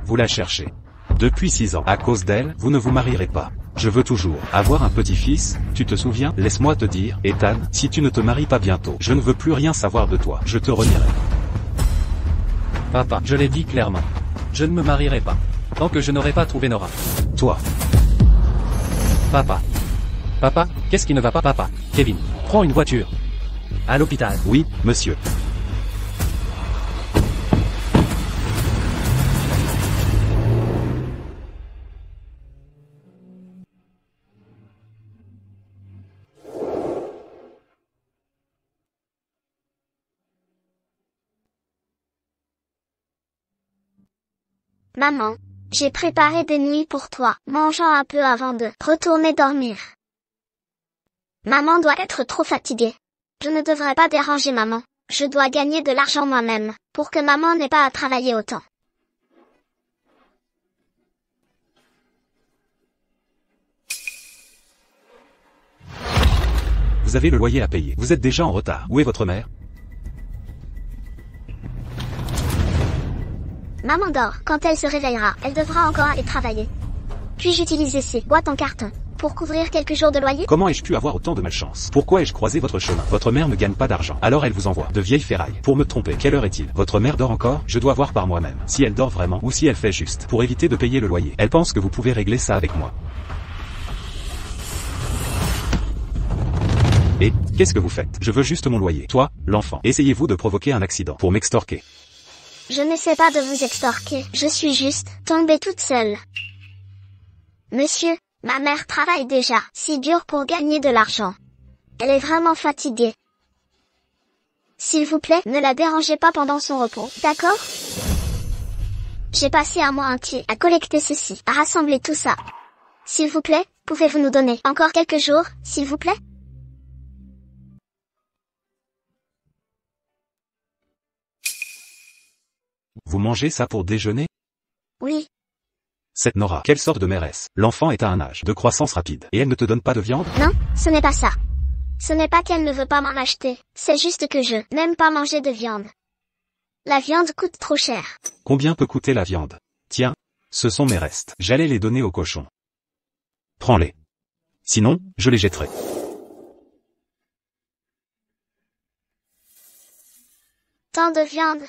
vous la cherchez. Depuis 6 ans, à cause d'elle, vous ne vous marierez pas. Je veux toujours avoir un petit-fils, tu te souviens? Laisse-moi te dire, Ethan, si tu ne te maries pas bientôt, je ne veux plus rien savoir de toi, je te renierai. Papa, je l'ai dit clairement. Je ne me marierai pas. Tant que je n'aurai pas trouvé Nora. Toi. Papa. Papa, qu'est-ce qui ne va pas? Papa, Kevin, prends une voiture. À l'hôpital. Oui, monsieur. Maman, j'ai préparé des nuits pour toi, mangeant un peu avant de retourner dormir. Maman doit être trop fatiguée. Je ne devrais pas déranger maman. Je dois gagner de l'argent moi-même, pour que maman n'ait pas à travailler autant. Vous avez le loyer à payer. Vous êtes déjà en retard. Où est votre mère? Maman dort. Quand elle se réveillera, elle devra encore aller travailler. Puis-je utiliser ces boîtes en carton pour couvrir quelques jours de loyer? Comment ai-je pu avoir autant de malchance? Pourquoi ai-je croisé votre chemin? Votre mère ne gagne pas d'argent. Alors elle vous envoie de vieilles ferrailles. Pour me tromper, quelle heure est-il? Votre mère dort encore? Je dois voir par moi-même. Si elle dort vraiment, ou si elle fait juste pour éviter de payer le loyer. Elle pense que vous pouvez régler ça avec moi. Et, qu'est-ce que vous faites? Je veux juste mon loyer. Toi, l'enfant, essayez-vous de provoquer un accident pour m'extorquer? Je n'essaie pas de vous extorquer. Je suis juste tombée toute seule. Monsieur, ma mère travaille déjà si dur pour gagner de l'argent. Elle est vraiment fatiguée. S'il vous plaît, ne la dérangez pas pendant son repos, d'accord? J'ai passé un mois entier à collecter ceci, à rassembler tout ça. S'il vous plaît, pouvez-vous nous donner encore quelques jours, s'il vous plaît? Vous mangez ça pour déjeuner? Oui. Cette Nora, quelle sorte de mairesse? L'enfant est à un âge de croissance rapide, et elle ne te donne pas de viande? Non, ce n'est pas ça. Ce n'est pas qu'elle ne veut pas m'en acheter, c'est juste que je n'aime pas manger de viande. La viande coûte trop cher. Combien peut coûter la viande? Tiens, ce sont mes restes. J'allais les donner aux cochons. Prends-les. Sinon, je les jetterai. Tant de viande.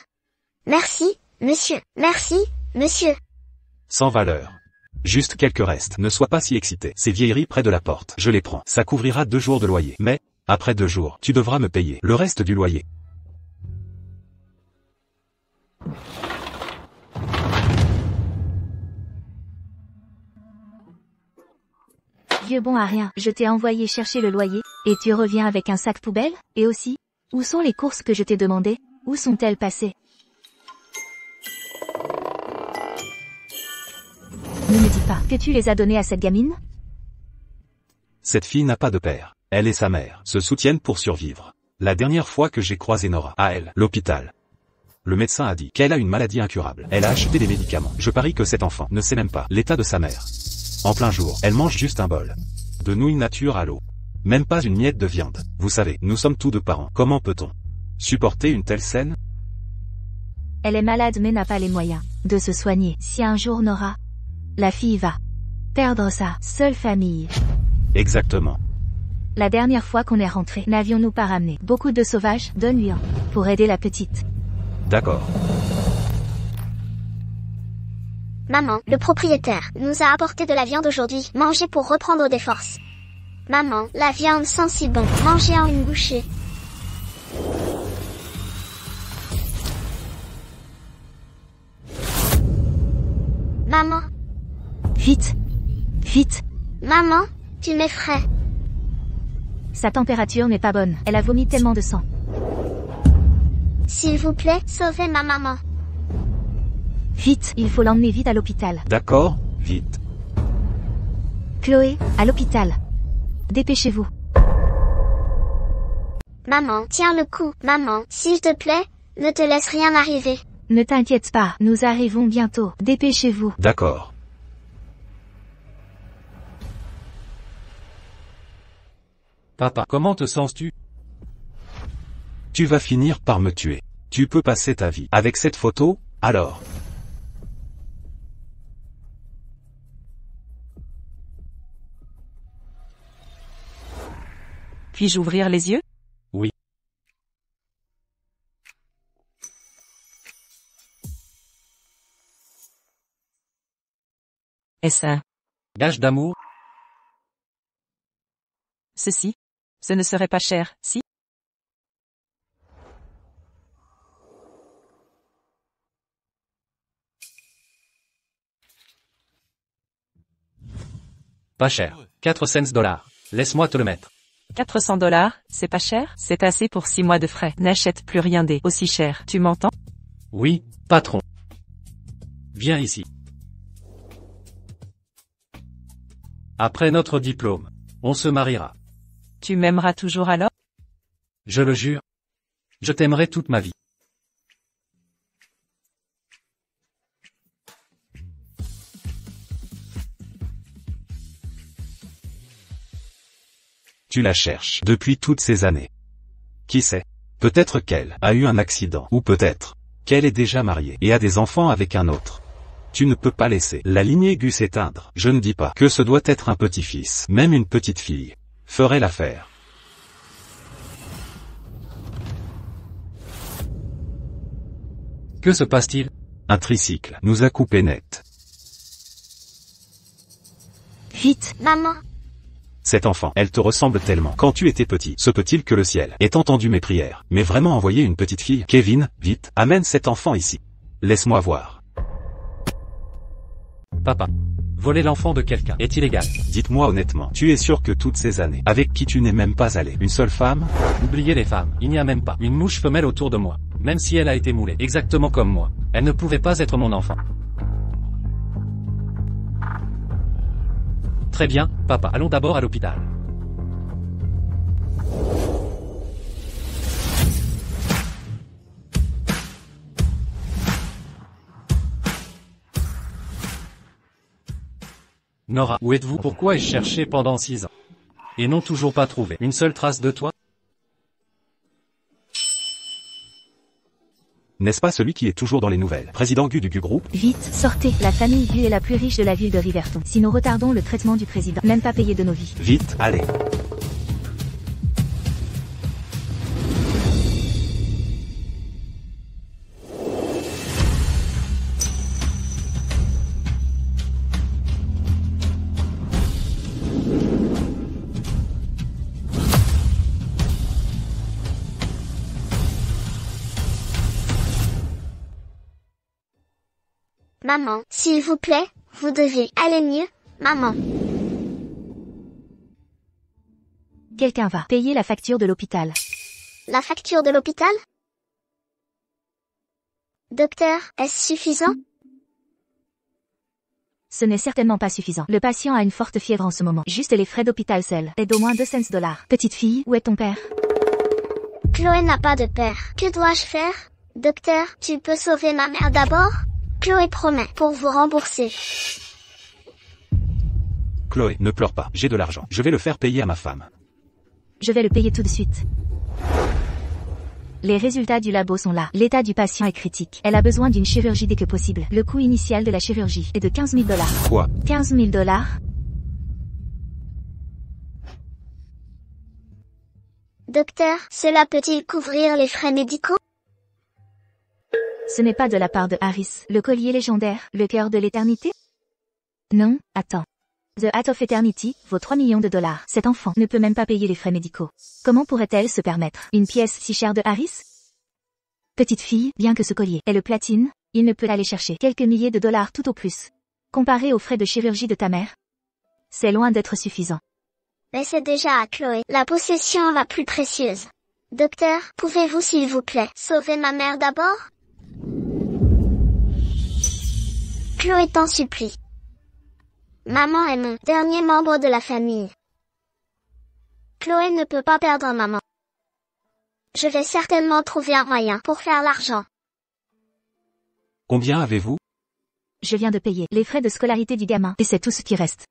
Merci, monsieur. Merci, monsieur. Sans valeur. Juste quelques restes. Ne sois pas si excité. Ces vieilleries près de la porte, je les prends. Ça couvrira 2 jours de loyer. Mais, après 2 jours, tu devras me payer le reste du loyer. Vieux bon à rien, je t'ai envoyé chercher le loyer, et tu reviens avec un sac poubelle? Et aussi, où sont les courses que je t'ai demandées? Où sont-elles passées? Ne me dis pas que tu les as données à cette gamine? Cette fille n'a pas de père. Elle et sa mère se soutiennent pour survivre. La dernière fois que j'ai croisé Nora, à elle, l'hôpital, le médecin a dit qu'elle a une maladie incurable. Elle a acheté des médicaments. Je parie que cet enfant ne sait même pas l'état de sa mère. En plein jour, elle mange juste un bol de nouilles nature à l'eau. Même pas une miette de viande. Vous savez, nous sommes tous 2 parents. Comment peut-on supporter une telle scène? Elle est malade mais n'a pas les moyens de se soigner. Si un jour Nora, la fille va perdre sa seule famille. Exactement. La dernière fois qu'on est rentré, n'avions-nous pas ramené beaucoup de sauvages de nuit pour aider la petite? D'accord. Maman, le propriétaire, nous a apporté de la viande aujourd'hui. Mangez pour reprendre des forces. Maman, la viande sent si bon. Mangez en une bouchée. Maman. Vite! Vite! Maman, tu m'effraies. Sa température n'est pas bonne. Elle a vomi tellement de sang. S'il vous plaît, sauvez ma maman. Vite, il faut l'emmener vite à l'hôpital. D'accord, vite. Chloé, à l'hôpital. Dépêchez-vous. Maman, tiens le coup. Maman, s'il te plaît, ne te laisse rien arriver. Ne t'inquiète pas, nous arrivons bientôt. Dépêchez-vous. D'accord. Papa, comment te sens-tu? Tu vas finir par me tuer. Tu peux passer ta vie avec cette photo, alors? Puis-je ouvrir les yeux? Oui. Est-ce un Gage d'amour? ceci? Ce ne serait pas cher, si? Pas cher. 4 cents dollars. Laisse-moi te le mettre. 400 $, c'est pas cher? C'est assez pour 6 mois de frais. N'achète plus rien des aussi cher. Tu m'entends? Oui, patron. Viens ici. Après notre diplôme, on se mariera. Tu m'aimeras toujours alors? Je le jure. Je t'aimerai toute ma vie. Tu la cherches depuis toutes ces années. Qui sait? Peut-être qu'elle a eu un accident, ou peut-être qu'elle est déjà mariée et a des enfants avec un autre. Tu ne peux pas laisser la lignée Gus s'éteindre. Je ne dis pas que ce doit être un petit-fils, même une petite fille ferait l'affaire. Que se passe-t-il? Un tricycle nous a coupé net. Vite. Maman, Cet enfant, elle te ressemble tellement. Quand tu étais petit, se peut-il que le ciel ait entendu mes prières, mais vraiment envoyer une petite fille? Kevin, vite, amène cet enfant ici. Laisse-moi voir. Papa. Voler l'enfant de quelqu'un est illégal. Dites-moi honnêtement, tu es sûr que toutes ces années, avec qui tu n'es même pas allé, une seule femme? Oubliez les femmes, il n'y a même pas une mouche femelle autour de moi. Même si elle a été moulée exactement comme moi, elle ne pouvait pas être mon enfant. Très bien, papa, allons d'abord à l'hôpital. Nora, où êtes-vous? Pourquoi ai-je cherché pendant 6 ans? Et n'ont toujours pas trouvé une seule trace de toi? N'est-ce pas celui qui est toujours dans les nouvelles? Président Gu du Gu Group? Vite, sortez. La famille Gu est la plus riche de la ville de Riverton. Si nous retardons le traitement du président, même pas payé de nos vies. Vite, allez. maman, s'il vous plaît, vous devez aller mieux, maman. Quelqu'un va payer la facture de l'hôpital. La facture de l'hôpital? Docteur, est-ce suffisant? Ce n'est certainement pas suffisant. Le patient a une forte fièvre en ce moment. Juste les frais d'hôpital seuls est d'au moins 2 cents $. Petite fille, où est ton père? Chloé n'a pas de père. Que dois-je faire? Docteur, tu peux sauver ma mère d'abord? Chloé promet pour vous rembourser. Chloé, ne pleure pas, j'ai de l'argent. Je vais le faire payer à ma femme. Je vais le payer tout de suite. Les résultats du labo sont là. L'état du patient est critique. Elle a besoin d'une chirurgie dès que possible. Le coût initial de la chirurgie est de 15 000 $. Quoi? 15 000 $? Docteur, cela peut-il couvrir les frais médicaux? Ce n'est pas de la part de Harris, le collier légendaire, le cœur de l'éternité? Non, attends. The Hat of Eternity vaut 3 millions de $. Cet enfant ne peut même pas payer les frais médicaux. Comment pourrait-elle se permettre une pièce si chère de Harris? Petite fille, bien que ce collier ait le platine, il ne peut aller chercher quelques milliers de dollars tout au plus. Comparé aux frais de chirurgie de ta mère, c'est loin d'être suffisant. Mais c'est déjà à Chloé, la possession la plus précieuse. Docteur, pouvez-vous s'il vous plaît sauver ma mère d'abord? Chloé t'en supplie. Maman est mon dernier membre de la famille. Chloé ne peut pas perdre maman. Je vais certainement trouver un moyen pour faire l'argent. Combien avez-vous? Je viens de payer les frais de scolarité du gamin, et c'est tout ce qui reste.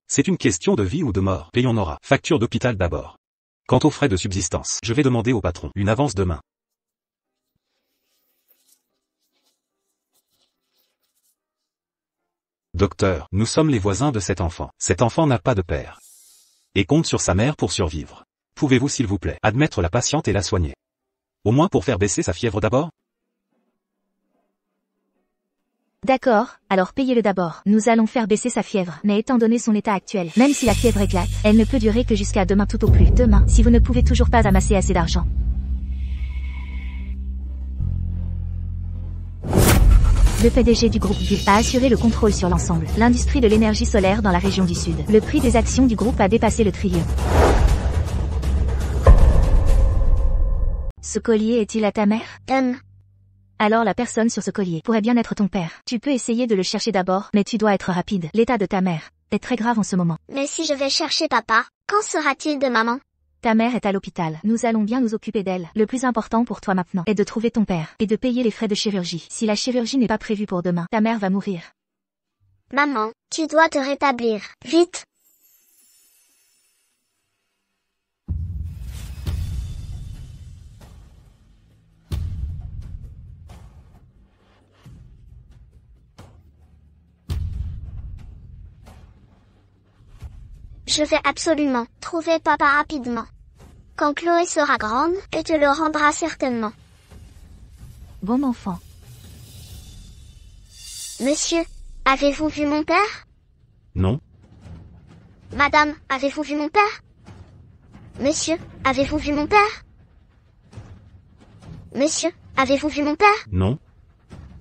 C'est une question de vie ou de mort. Payons Nora. Facture d'hôpital d'abord. Quant aux frais de subsistance, je vais demander au patron une avance demain. Docteur, nous sommes les voisins de cet enfant. Cet enfant n'a pas de père. et compte sur sa mère pour survivre. Pouvez-vous s'il vous plaît admettre la patiente et la soigner? Au moins pour faire baisser sa fièvre d'abord? D'accord, alors payez-le d'abord. Nous allons faire baisser sa fièvre. Mais étant donné son état actuel, même si la fièvre éclate, elle ne peut durer que jusqu'à demain tout au plus. Demain, si vous ne pouvez toujours pas amasser assez d'argent. Le PDG du groupe GU a assuré le contrôle sur l'ensemble. L'industrie de l'énergie solaire dans la région du Sud. Le prix des actions du groupe a dépassé le trillion. Ce collier est-il à ta mère? Alors la personne sur ce collier pourrait bien être ton père. Tu peux essayer de le chercher d'abord, mais tu dois être rapide. L'état de ta mère est très grave en ce moment. Mais si je vais chercher papa, qu'en sera-t-il de maman? Ta mère est à l'hôpital. Nous allons bien nous occuper d'elle. Le plus important pour toi maintenant est de trouver ton père et de payer les frais de chirurgie. Si la chirurgie n'est pas prévue pour demain, ta mère va mourir. Maman, tu dois te rétablir. Vite! Je vais absolument trouver papa rapidement. Quand Chloé sera grande, elle te le rendra certainement. Bon enfant. Monsieur, avez-vous vu mon père? Non. Madame, avez-vous vu mon père? Monsieur, avez-vous vu mon père? Monsieur, avez-vous vu mon père? Non.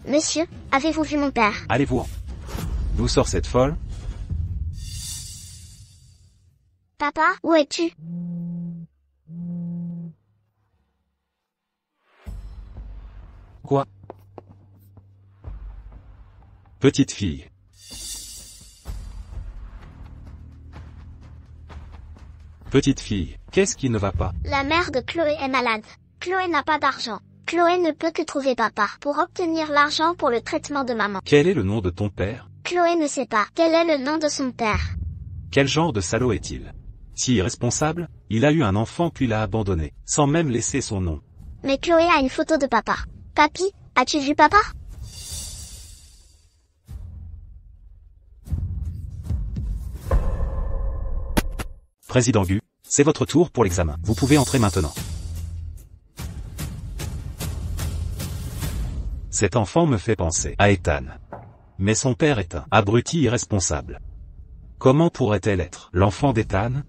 Monsieur, avez-vous vu mon père? Allez-vous. D'où sort cette folle? Papa, où es-tu? Quoi? Petite fille. Petite fille, qu'est-ce qui ne va pas? La mère de Chloé est malade. Chloé n'a pas d'argent. Chloé ne peut que trouver papa pour obtenir l'argent pour le traitement de maman. Quel est le nom de ton père? Chloé ne sait pas quel est le nom de son père. Quel genre de salaud est-il? Si irresponsable, il a eu un enfant puis l'a abandonné, sans même laisser son nom. Mais Chloé a une photo de papa. Papy, as-tu vu papa? Président GU, c'est votre tour pour l'examen. Vous pouvez entrer maintenant. Cet enfant me fait penser à Ethan. Mais son père est un abruti irresponsable. Comment pourrait-elle être l'enfant d'Ethan?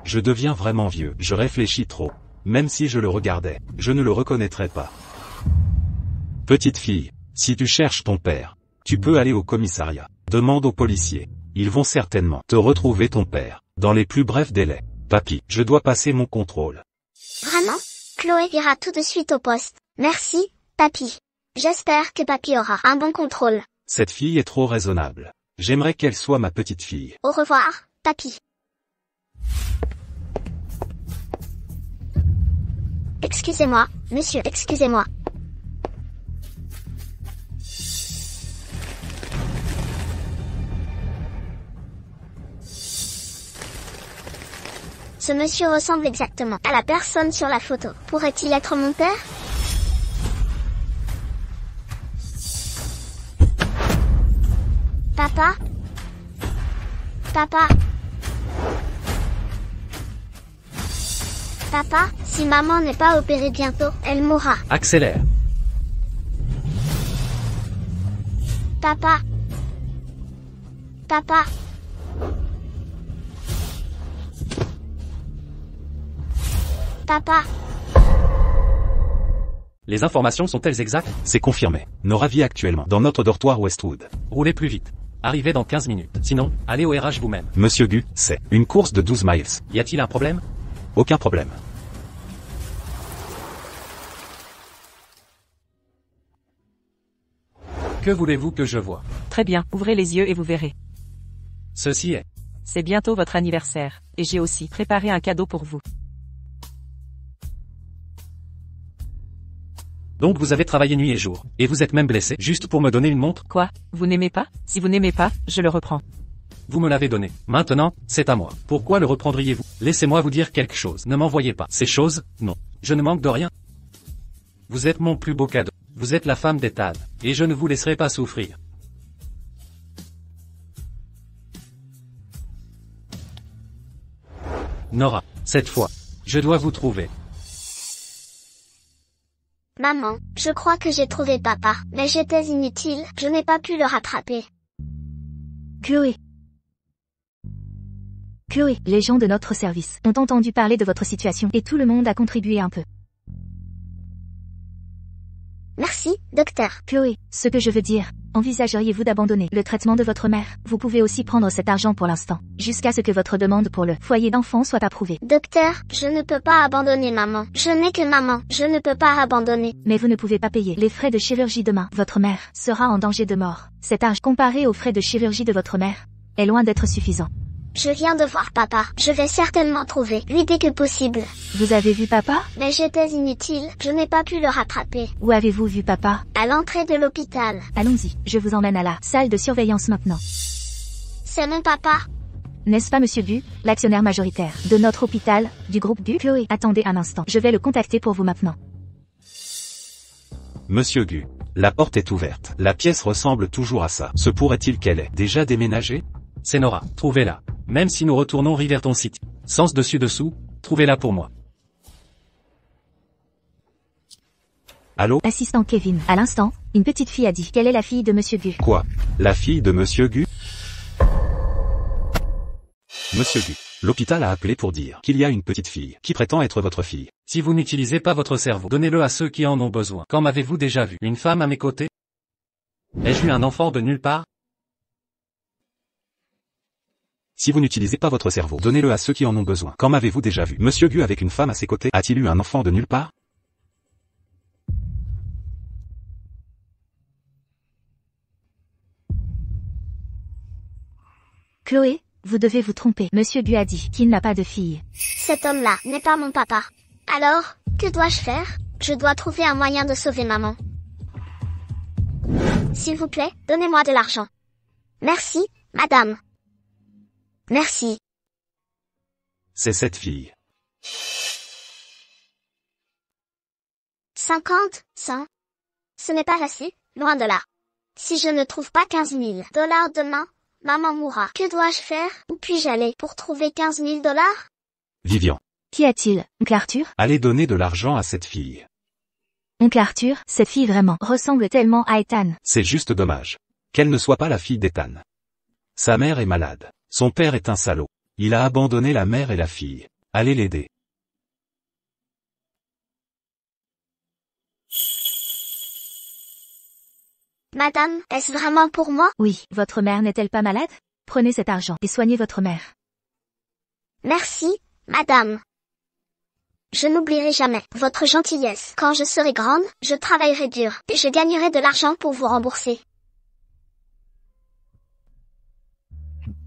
Je deviens vraiment vieux, je réfléchis trop. Même si je le regardais, je ne le reconnaîtrais pas. Petite fille, si tu cherches ton père, tu peux aller au commissariat. Demande aux policiers. Ils vont certainement te retrouver ton père, dans les plus brefs délais. Papy, je dois passer mon contrôle. Vraiment? Chloé ira tout de suite au poste. Merci, papy. J'espère que papy aura un bon contrôle. Cette fille est trop raisonnable. J'aimerais qu'elle soit ma petite fille. Au revoir, papy. Excusez-moi, monsieur, excusez-moi. Ce monsieur ressemble exactement à la personne sur la photo. Pourrait-il être mon père? Papa? Papa? Papa, si maman n'est pas opérée bientôt, elle mourra. Accélère. Papa? Papa? Papa? Les informations sont-elles exactes? C'est confirmé. Nora vit actuellement dans notre dortoir Westwood. Roulez plus vite. Arrivez dans 15 minutes. Sinon, allez au RH vous-même. Monsieur GU, c'est une course de 12 miles. Y a-t-il un problème? Aucun problème. Que voulez-vous que je voie? Très bien, ouvrez les yeux et vous verrez. Ceci est. C'est bientôt votre anniversaire, et j'ai aussi préparé un cadeau pour vous. Donc vous avez travaillé nuit et jour, et vous êtes même blessé, juste pour me donner une montre? Quoi? Vous n'aimez pas? Si vous n'aimez pas, je le reprends. Vous me l'avez donné. Maintenant, c'est à moi. Pourquoi le reprendriez-vous? Laissez-moi vous dire quelque chose. Ne m'envoyez pas ces choses, non. Je ne manque de rien. Vous êtes mon plus beau cadeau. Vous êtes la femme d'Ethan, et je ne vous laisserai pas souffrir. Nora, cette fois, je dois vous trouver. Maman, je crois que j'ai trouvé papa, mais j'étais inutile, je n'ai pas pu le rattraper. Chloé. Chloé, les gens de notre service ont entendu parler de votre situation et tout le monde a contribué un peu. Merci, docteur. Chloé, ce que je veux dire, envisageriez-vous d'abandonner le traitement de votre mère? Vous pouvez aussi prendre cet argent pour l'instant, jusqu'à ce que votre demande pour le foyer d'enfants soit approuvée. Docteur, je ne peux pas abandonner maman. Je n'ai que maman, je ne peux pas abandonner. Mais vous ne pouvez pas payer les frais de chirurgie demain. Votre mère sera en danger de mort. Cet argent, comparé aux frais de chirurgie de votre mère, est loin d'être suffisant. Je viens de voir papa. Je vais certainement trouver lui dès que possible. Vous avez vu papa? Mais j'étais inutile, je n'ai pas pu le rattraper. Où avez-vous vu papa? À l'entrée de l'hôpital. Allons-y, je vous emmène à la salle de surveillance maintenant. C'est mon papa. N'est-ce pas monsieur Gu, l'actionnaire majoritaire de notre hôpital, du groupe Gu? Chloé, attendez un instant, je vais le contacter pour vous maintenant. Monsieur Gu, la porte est ouverte. La pièce ressemble toujours à ça. Se pourrait-il qu'elle ait déjà déménagé? C'est Nora, trouvez-la. Même si nous retournons Riverton City. Sens dessus-dessous, trouvez-la pour moi. Allô? Assistant Kevin, à l'instant, une petite fille a dit qu'elle est la fille de monsieur Gu. Quoi? La fille de Monsieur Gu? Monsieur Gu, l'hôpital a appelé pour dire qu'il y a une petite fille qui prétend être votre fille. Si vous n'utilisez pas votre cerveau, donnez-le à ceux qui en ont besoin. Quand m'avez-vous déjà vu? Une femme à mes côtés? Ai-je eu un enfant de nulle part? Si vous n'utilisez pas votre cerveau, donnez-le à ceux qui en ont besoin. Quand m'avez-vous déjà vu? Monsieur Gu avec une femme à ses côtés, a-t-il eu un enfant de nulle part? Chloé, vous devez vous tromper. Monsieur Gu a dit qu'il n'a pas de fille. Cet homme-là n'est pas mon papa. Alors, que dois-je faire? Je dois trouver un moyen de sauver maman. S'il vous plaît, donnez-moi de l'argent. Merci, madame. Merci. C'est cette fille. 50, 100. Ce n'est pas assez, loin de là. Si je ne trouve pas 15 000 $ demain, maman mourra. Que dois-je faire? Où puis-je aller pour trouver 15 000 $? Vivian. Qu'y a-t-il, oncle Arthur? Allez donner de l'argent à cette fille. Oncle Arthur, cette fille vraiment ressemble tellement à Ethan. C'est juste dommage qu'elle ne soit pas la fille d'Ethan. Sa mère est malade. Son père est un salaud. Il a abandonné la mère et la fille. Allez l'aider. Madame, est-ce vraiment pour moi? Oui, votre mère n'est-elle pas malade? Prenez cet argent et soignez votre mère. Merci, madame. Je n'oublierai jamais votre gentillesse. Quand je serai grande, je travaillerai dur et je gagnerai de l'argent pour vous rembourser.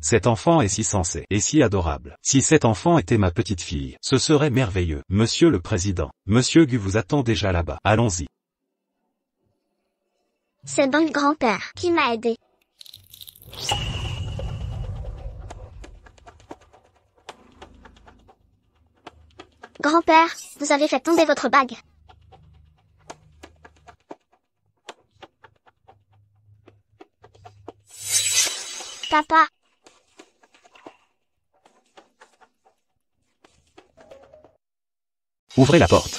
Cet enfant est si sensé et si adorable. Si cet enfant était ma petite fille, ce serait merveilleux. Monsieur le Président, Monsieur Gu vous attend déjà là-bas. Allons-y. C'est donc grand-père qui m'a aidé. Grand-père, vous avez fait tomber votre bague. Papa. Ouvrez la porte.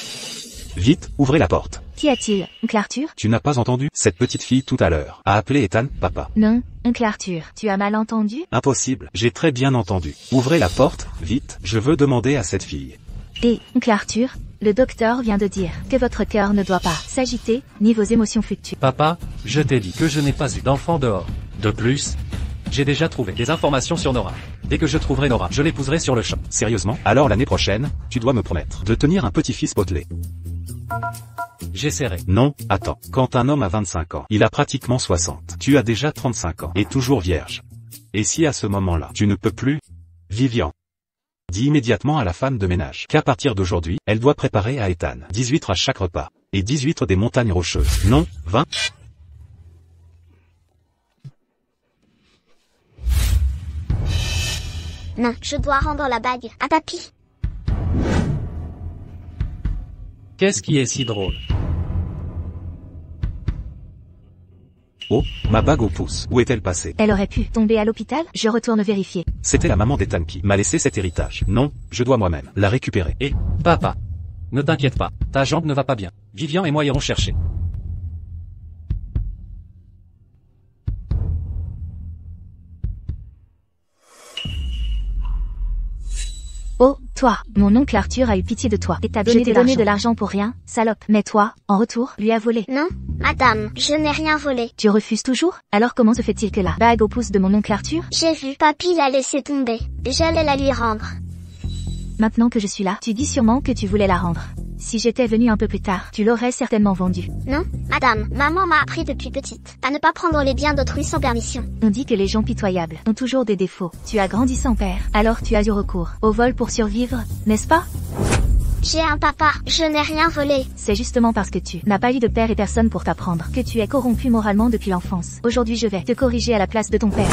Vite, ouvrez la porte. Qu'y a-t-il, oncle Arthur? Tu n'as pas entendu? Cette petite fille tout à l'heure a appelé Ethan, papa. Non, oncle Arthur, tu as mal entendu? Impossible, j'ai très bien entendu. Ouvrez la porte, vite, je veux demander à cette fille. Et, oncle Arthur, le docteur vient de dire que votre cœur ne doit pas s'agiter, ni vos émotions fluctuer. Papa, je t'ai dit que je n'ai pas eu d'enfant dehors. De plus, j'ai déjà trouvé des informations sur Nora. Dès que je trouverai Nora, je l'épouserai sur le champ. Sérieusement? Alors l'année prochaine, tu dois me promettre de tenir un petit-fils potelé. J'essaierai. Non, attends. Quand un homme a 25 ans, il a pratiquement 60. Tu as déjà 35 ans et toujours vierge. Et si à ce moment-là, tu ne peux plus? Vivian. Dis immédiatement à la femme de ménage qu'à partir d'aujourd'hui, elle doit préparer à Ethan 10 huîtres à chaque repas. Et 10 huîtres des montagnes rocheuses. Non, 20. Non, je dois rendre la bague à papy. Qu'est-ce qui est si drôle? Oh, ma bague au pouce, où est-elle passée? Elle aurait pu tomber à l'hôpital, je retourne vérifier. C'était la maman d'Ethan qui m'a laissé cet héritage. Non, je dois moi-même la récupérer. Et, papa. Ne t'inquiète pas, ta jambe ne va pas bien. Vivian et moi irons chercher. Oh, toi, mon oncle Arthur a eu pitié de toi et t'a donné de l'argent pour rien, salope. Mais toi, en retour, lui as volé. Non, madame, je n'ai rien volé. Tu refuses toujours? Alors comment se fait-il que la bague au pouce de mon oncle Arthur? J'ai vu papy la laisser tomber. J'allais la lui rendre. Maintenant que je suis là, tu dis sûrement que tu voulais la rendre. Si j'étais venue un peu plus tard, tu l'aurais certainement vendue. Non, madame, maman m'a appris depuis petite à ne pas prendre les biens d'autrui sans permission. On dit que les gens pitoyables ont toujours des défauts. Tu as grandi sans père, alors tu as eu recours au vol pour survivre, n'est-ce pas? J'ai un papa, je n'ai rien volé. C'est justement parce que tu n'as pas eu de père et personne pour t'apprendre que tu es corrompu moralement depuis l'enfance. Aujourd'hui je vais te corriger à la place de ton père.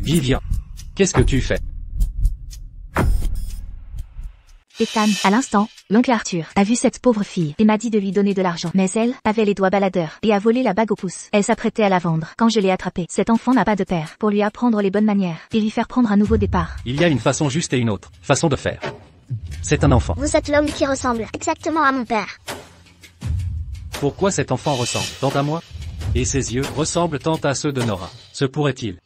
Vivian. Qu'est-ce que tu fais? Ethan, à l'instant, l'oncle Arthur a vu cette pauvre fille et m'a dit de lui donner de l'argent. Mais elle avait les doigts baladeurs et a volé la bague au pouce. Elle s'apprêtait à la vendre quand je l'ai attrapée. Cet enfant n'a pas de père pour lui apprendre les bonnes manières et lui faire prendre un nouveau départ. Il y a une façon juste et une autre façon de faire. C'est un enfant. Vous êtes l'homme qui ressemble exactement à mon père. Pourquoi cet enfant ressemble tant à moi? Et ses yeux ressemblent tant à ceux de Nora. Se pourrait-il?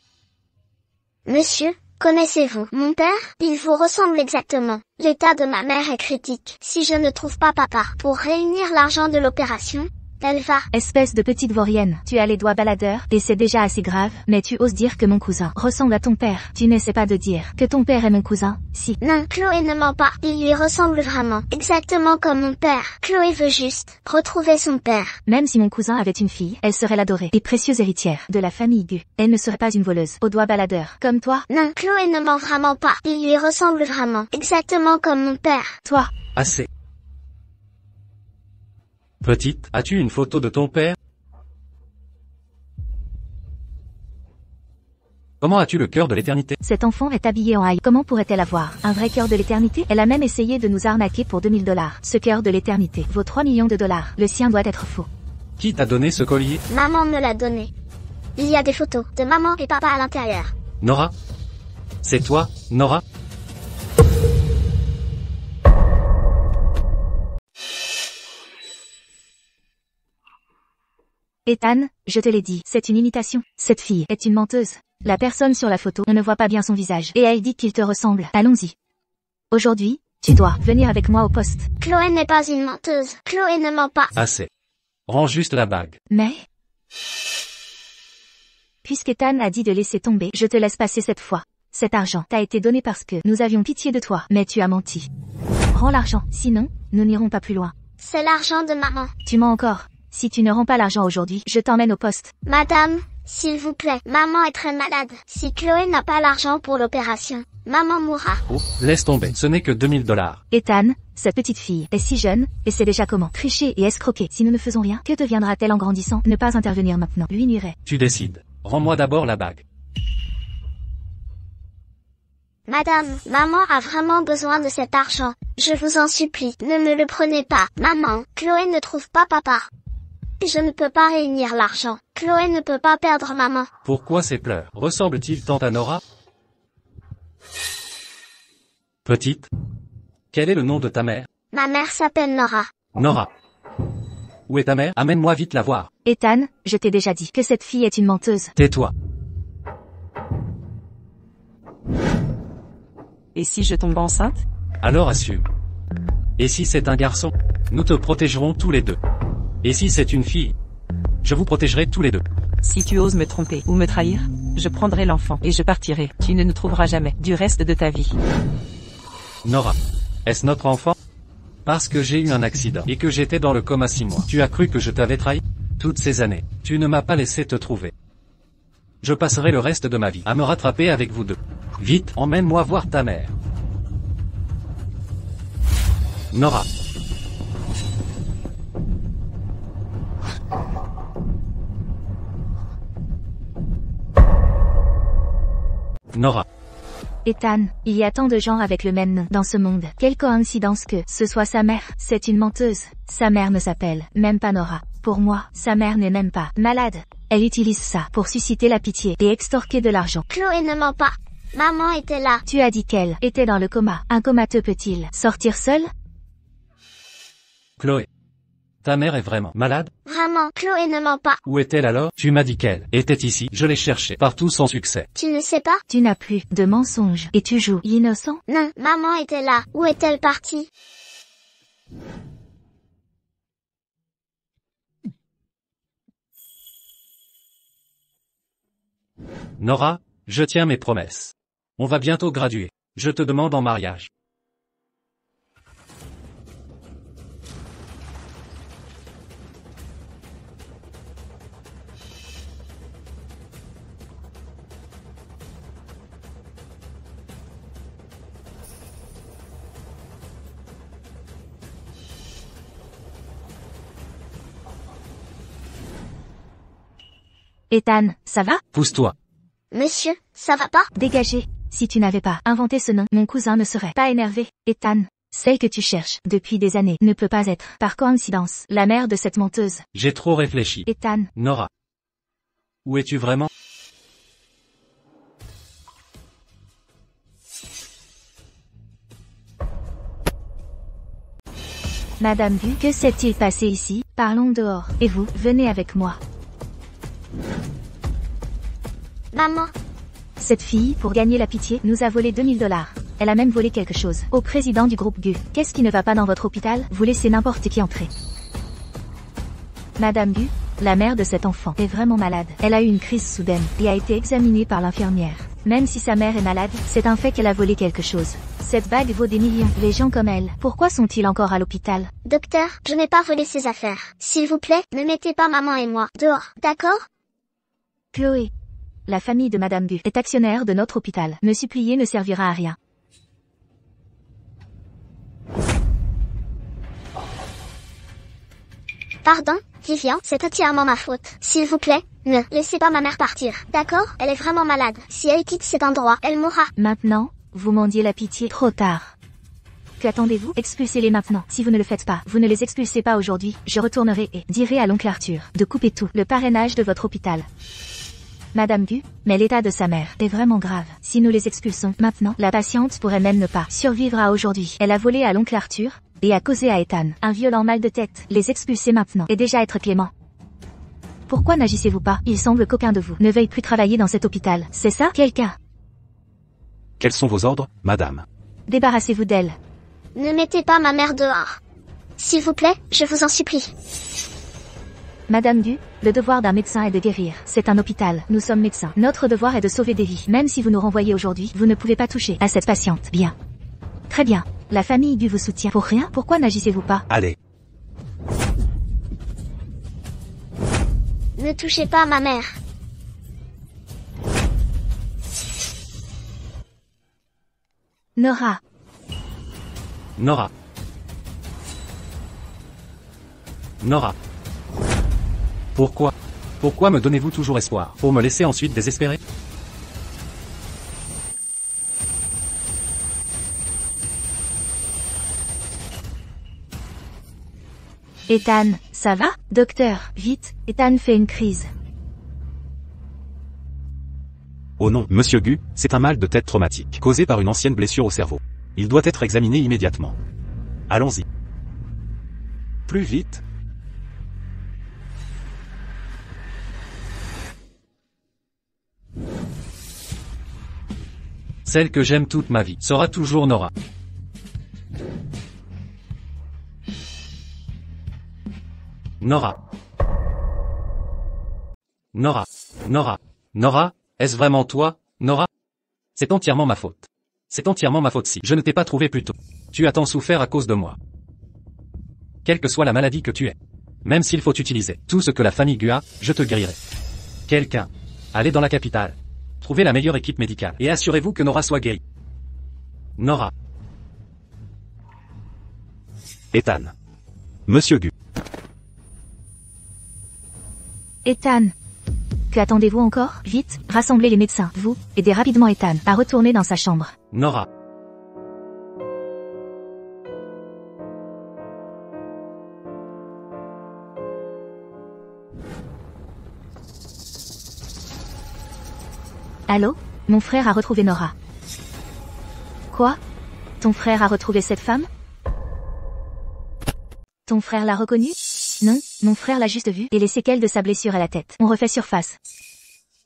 Monsieur, connaissez-vous mon père? Il vous ressemble exactement. L'état de ma mère est critique. Si je ne trouve pas papa pour réunir l'argent de l'opération, elle va... Espèce de petite vaurienne, tu as les doigts baladeurs, et c'est déjà assez grave, mais tu oses dire que mon cousin ressemble à ton père. Tu n'essaies pas de dire que ton père est mon cousin, si. Non, Chloé ne ment pas. Il lui ressemble vraiment, exactement comme mon père. Chloé veut juste retrouver son père. Même si mon cousin avait une fille, elle serait l'adorée et précieuse héritière de la famille Gu. Elle ne serait pas une voleuse aux doigts baladeurs, comme toi. Non, Chloé ne ment vraiment pas. Il lui ressemble vraiment, exactement comme mon père. Toi. Assez. Petite, as-tu une photo de ton père? Comment as-tu le cœur de l'éternité? Cet enfant est habillé en haille. Comment pourrait-elle avoir un vrai cœur de l'éternité? Elle a même essayé de nous arnaquer pour 2000 $. Ce cœur de l'éternité vaut 3 millions de $. Le sien doit être faux. Qui t'a donné ce collier? Maman me l'a donné. Il y a des photos de maman et papa à l'intérieur. Nora? C'est toi, Nora? Ethan, je te l'ai dit, c'est une imitation. Cette fille est une menteuse. La personne sur la photo ne voit pas bien son visage et elle dit qu'il te ressemble. Allons-y. Aujourd'hui, tu dois venir avec moi au poste. Chloé n'est pas une menteuse. Chloé ne ment pas. Assez. Rends juste la bague. Mais... Puisqu'Ethan a dit de laisser tomber, je te laisse passer cette fois. Cet argent t'a été donné parce que nous avions pitié de toi, mais tu as menti. Rends l'argent, sinon, nous n'irons pas plus loin. C'est l'argent de maman. Tu mens encore. Si tu ne rends pas l'argent aujourd'hui, je t'emmène au poste. Madame, s'il vous plaît, maman est très malade. Si Chloé n'a pas l'argent pour l'opération, maman mourra. Oh, laisse tomber, ce n'est que 2000 $. Ethan, cette petite fille est si jeune, et sait déjà comment tricher et escroquer. Si nous ne faisons rien, que deviendra-t-elle en grandissant? Ne pas intervenir maintenant lui nuirait. Tu décides. Rends-moi d'abord la bague. Madame, maman a vraiment besoin de cet argent. Je vous en supplie, ne me le prenez pas. Maman, Chloé ne trouve pas papa. Je ne peux pas réunir l'argent. Chloé ne peut pas perdre maman. Pourquoi ces pleurs ressemblent-ils tant à Nora? Petite, quel est le nom de ta mère? Ma mère s'appelle Nora. Nora. Où est ta mère? Amène-moi vite la voir. Ethan, je t'ai déjà dit que cette fille est une menteuse. Tais-toi. Et si je tombe enceinte? Alors assume. Et si c'est un garçon? Nous te protégerons tous les deux. Et si c'est une fille? Je vous protégerai tous les deux. Si tu oses me tromper ou me trahir, je prendrai l'enfant et je partirai. Tu ne nous trouveras jamais du reste de ta vie. Nora. Est-ce notre enfant? Parce que j'ai eu un accident et que j'étais dans le coma 6 mois. Tu as cru que je t'avais trahi? Toutes ces années, tu ne m'as pas laissé te trouver. Je passerai le reste de ma vie à me rattraper avec vous deux. Vite, emmène-moi voir ta mère. Nora. Nora. Ethan, il y a tant de gens avec le même nom dans ce monde. Quelle coïncidence que ce soit sa mère. C'est une menteuse. Sa mère ne s'appelle même pas Nora. Pour moi, sa mère n'est même pas malade. Elle utilise ça pour susciter la pitié et extorquer de l'argent. Chloé ne ment pas. Maman était là. Tu as dit qu'elle était dans le coma. Un comateux peut-il sortir seul? Chloé. Ta mère est vraiment malade? Vraiment, Chloé ne ment pas. Où est-elle alors? Tu m'as dit qu'elle était ici. Je l'ai cherchée partout sans succès. Tu ne sais pas? Tu n'as plus de mensonges et tu joues l'innocent? Non, maman était là. Où est-elle partie? Nora, je tiens mes promesses. On va bientôt graduer. Je te demande en mariage. Ethan, ça va? Pousse-toi. Monsieur, ça va pas? Dégagez. Si tu n'avais pas inventé ce nom, mon cousin ne serait pas énervé. Ethan, celle que tu cherches depuis des années ne peut pas être, par coïncidence, la mère de cette menteuse. J'ai trop réfléchi. Ethan, Nora. Où es-tu vraiment? Madame Gu, que s'est-il passé ici? Parlons dehors. Et vous, venez avec moi. Maman, Cette fille, pour gagner la pitié, nous a volé 2000 $. Elle a même volé quelque chose. Au président du groupe Gu. Qu'est-ce qui ne va pas dans votre hôpital? Vous laissez n'importe qui entrer. Madame Gu, la mère de cet enfant, est vraiment malade. Elle a eu une crise soudaine et a été examinée par l'infirmière. Même si sa mère est malade, c'est un fait qu'elle a volé quelque chose. Cette bague vaut des millions. Les gens comme elle, pourquoi sont-ils encore à l'hôpital? docteur, je n'ai pas volé ses affaires. S'il vous plaît, ne mettez pas maman et moi dehors, d'accord? Chloé. La famille de Madame Gu est actionnaire de notre hôpital. Me supplier ne servira à rien. Pardon, Vivian, c'est entièrement ma faute. S'il vous plaît, ne laissez pas ma mère partir, d'accord? Elle est vraiment malade. Si elle quitte cet endroit, elle mourra. Maintenant, vous mendiez la pitié trop tard. Qu'attendez-vous? Expulsez-les maintenant. Si vous ne le faites pas, vous ne les expulsez pas aujourd'hui, je retournerai et dirai à l'oncle Arthur de couper tout le parrainage de votre hôpital. Madame Gu, mais l'état de sa mère est vraiment grave. Si nous les expulsons maintenant, la patiente pourrait même ne pas survivre à aujourd'hui. Elle a volé à l'oncle Arthur et a causé à Ethan un violent mal de tête. Les expulser maintenant et déjà être clément. Pourquoi n'agissez-vous pas? Il semble qu'aucun de vous ne veuille plus travailler dans cet hôpital. C'est ça? Quelqu'un? Quels sont vos ordres, madame? Débarrassez-vous d'elle. Ne mettez pas ma mère dehors. S'il vous plaît, je vous en supplie. Madame Gu, le devoir d'un médecin est de guérir. C'est un hôpital. Nous sommes médecins. Notre devoir est de sauver des vies. Même si vous nous renvoyez aujourd'hui, vous ne pouvez pas toucher à cette patiente. Bien. Très bien. La famille Gu vous soutient. Pour rien? Pourquoi n'agissez-vous pas? Allez. Ne touchez pas ma mère. Nora. Nora. Nora. Pourquoi me donnez-vous toujours espoir? Pour me laisser ensuite désespérer? Ethan, ça va? Docteur, vite, Ethan fait une crise. Oh non, monsieur Gu, c'est un mal de tête traumatique, causé par une ancienne blessure au cerveau. Il doit être examiné immédiatement. Allons-y. Plus vite. Celle que j'aime toute ma vie sera toujours Nora. Nora. Nora. Nora. Nora, est-ce vraiment toi, Nora? C'est entièrement ma faute. C'est entièrement ma faute si je ne t'ai pas trouvé plus tôt. Tu as tant souffert à cause de moi. Quelle que soit la maladie que tu aies. Même s'il faut utiliser tout ce que la famille Gu a, je te guérirai. Quelqu'un. Allez dans la capitale. Trouvez la meilleure équipe médicale et assurez-vous que Nora soit guérie. Nora. Ethan. Monsieur Gu. Ethan. Que attendez-vous encore? Vite, rassemblez les médecins, vous, aidez rapidement Ethan à retourner dans sa chambre. Nora. Allô? Mon frère a retrouvé Nora. Quoi? Ton frère a retrouvé cette femme? Ton frère l'a reconnue? Non, mon frère l'a juste vue et les séquelles de sa blessure à la tête. On refait surface.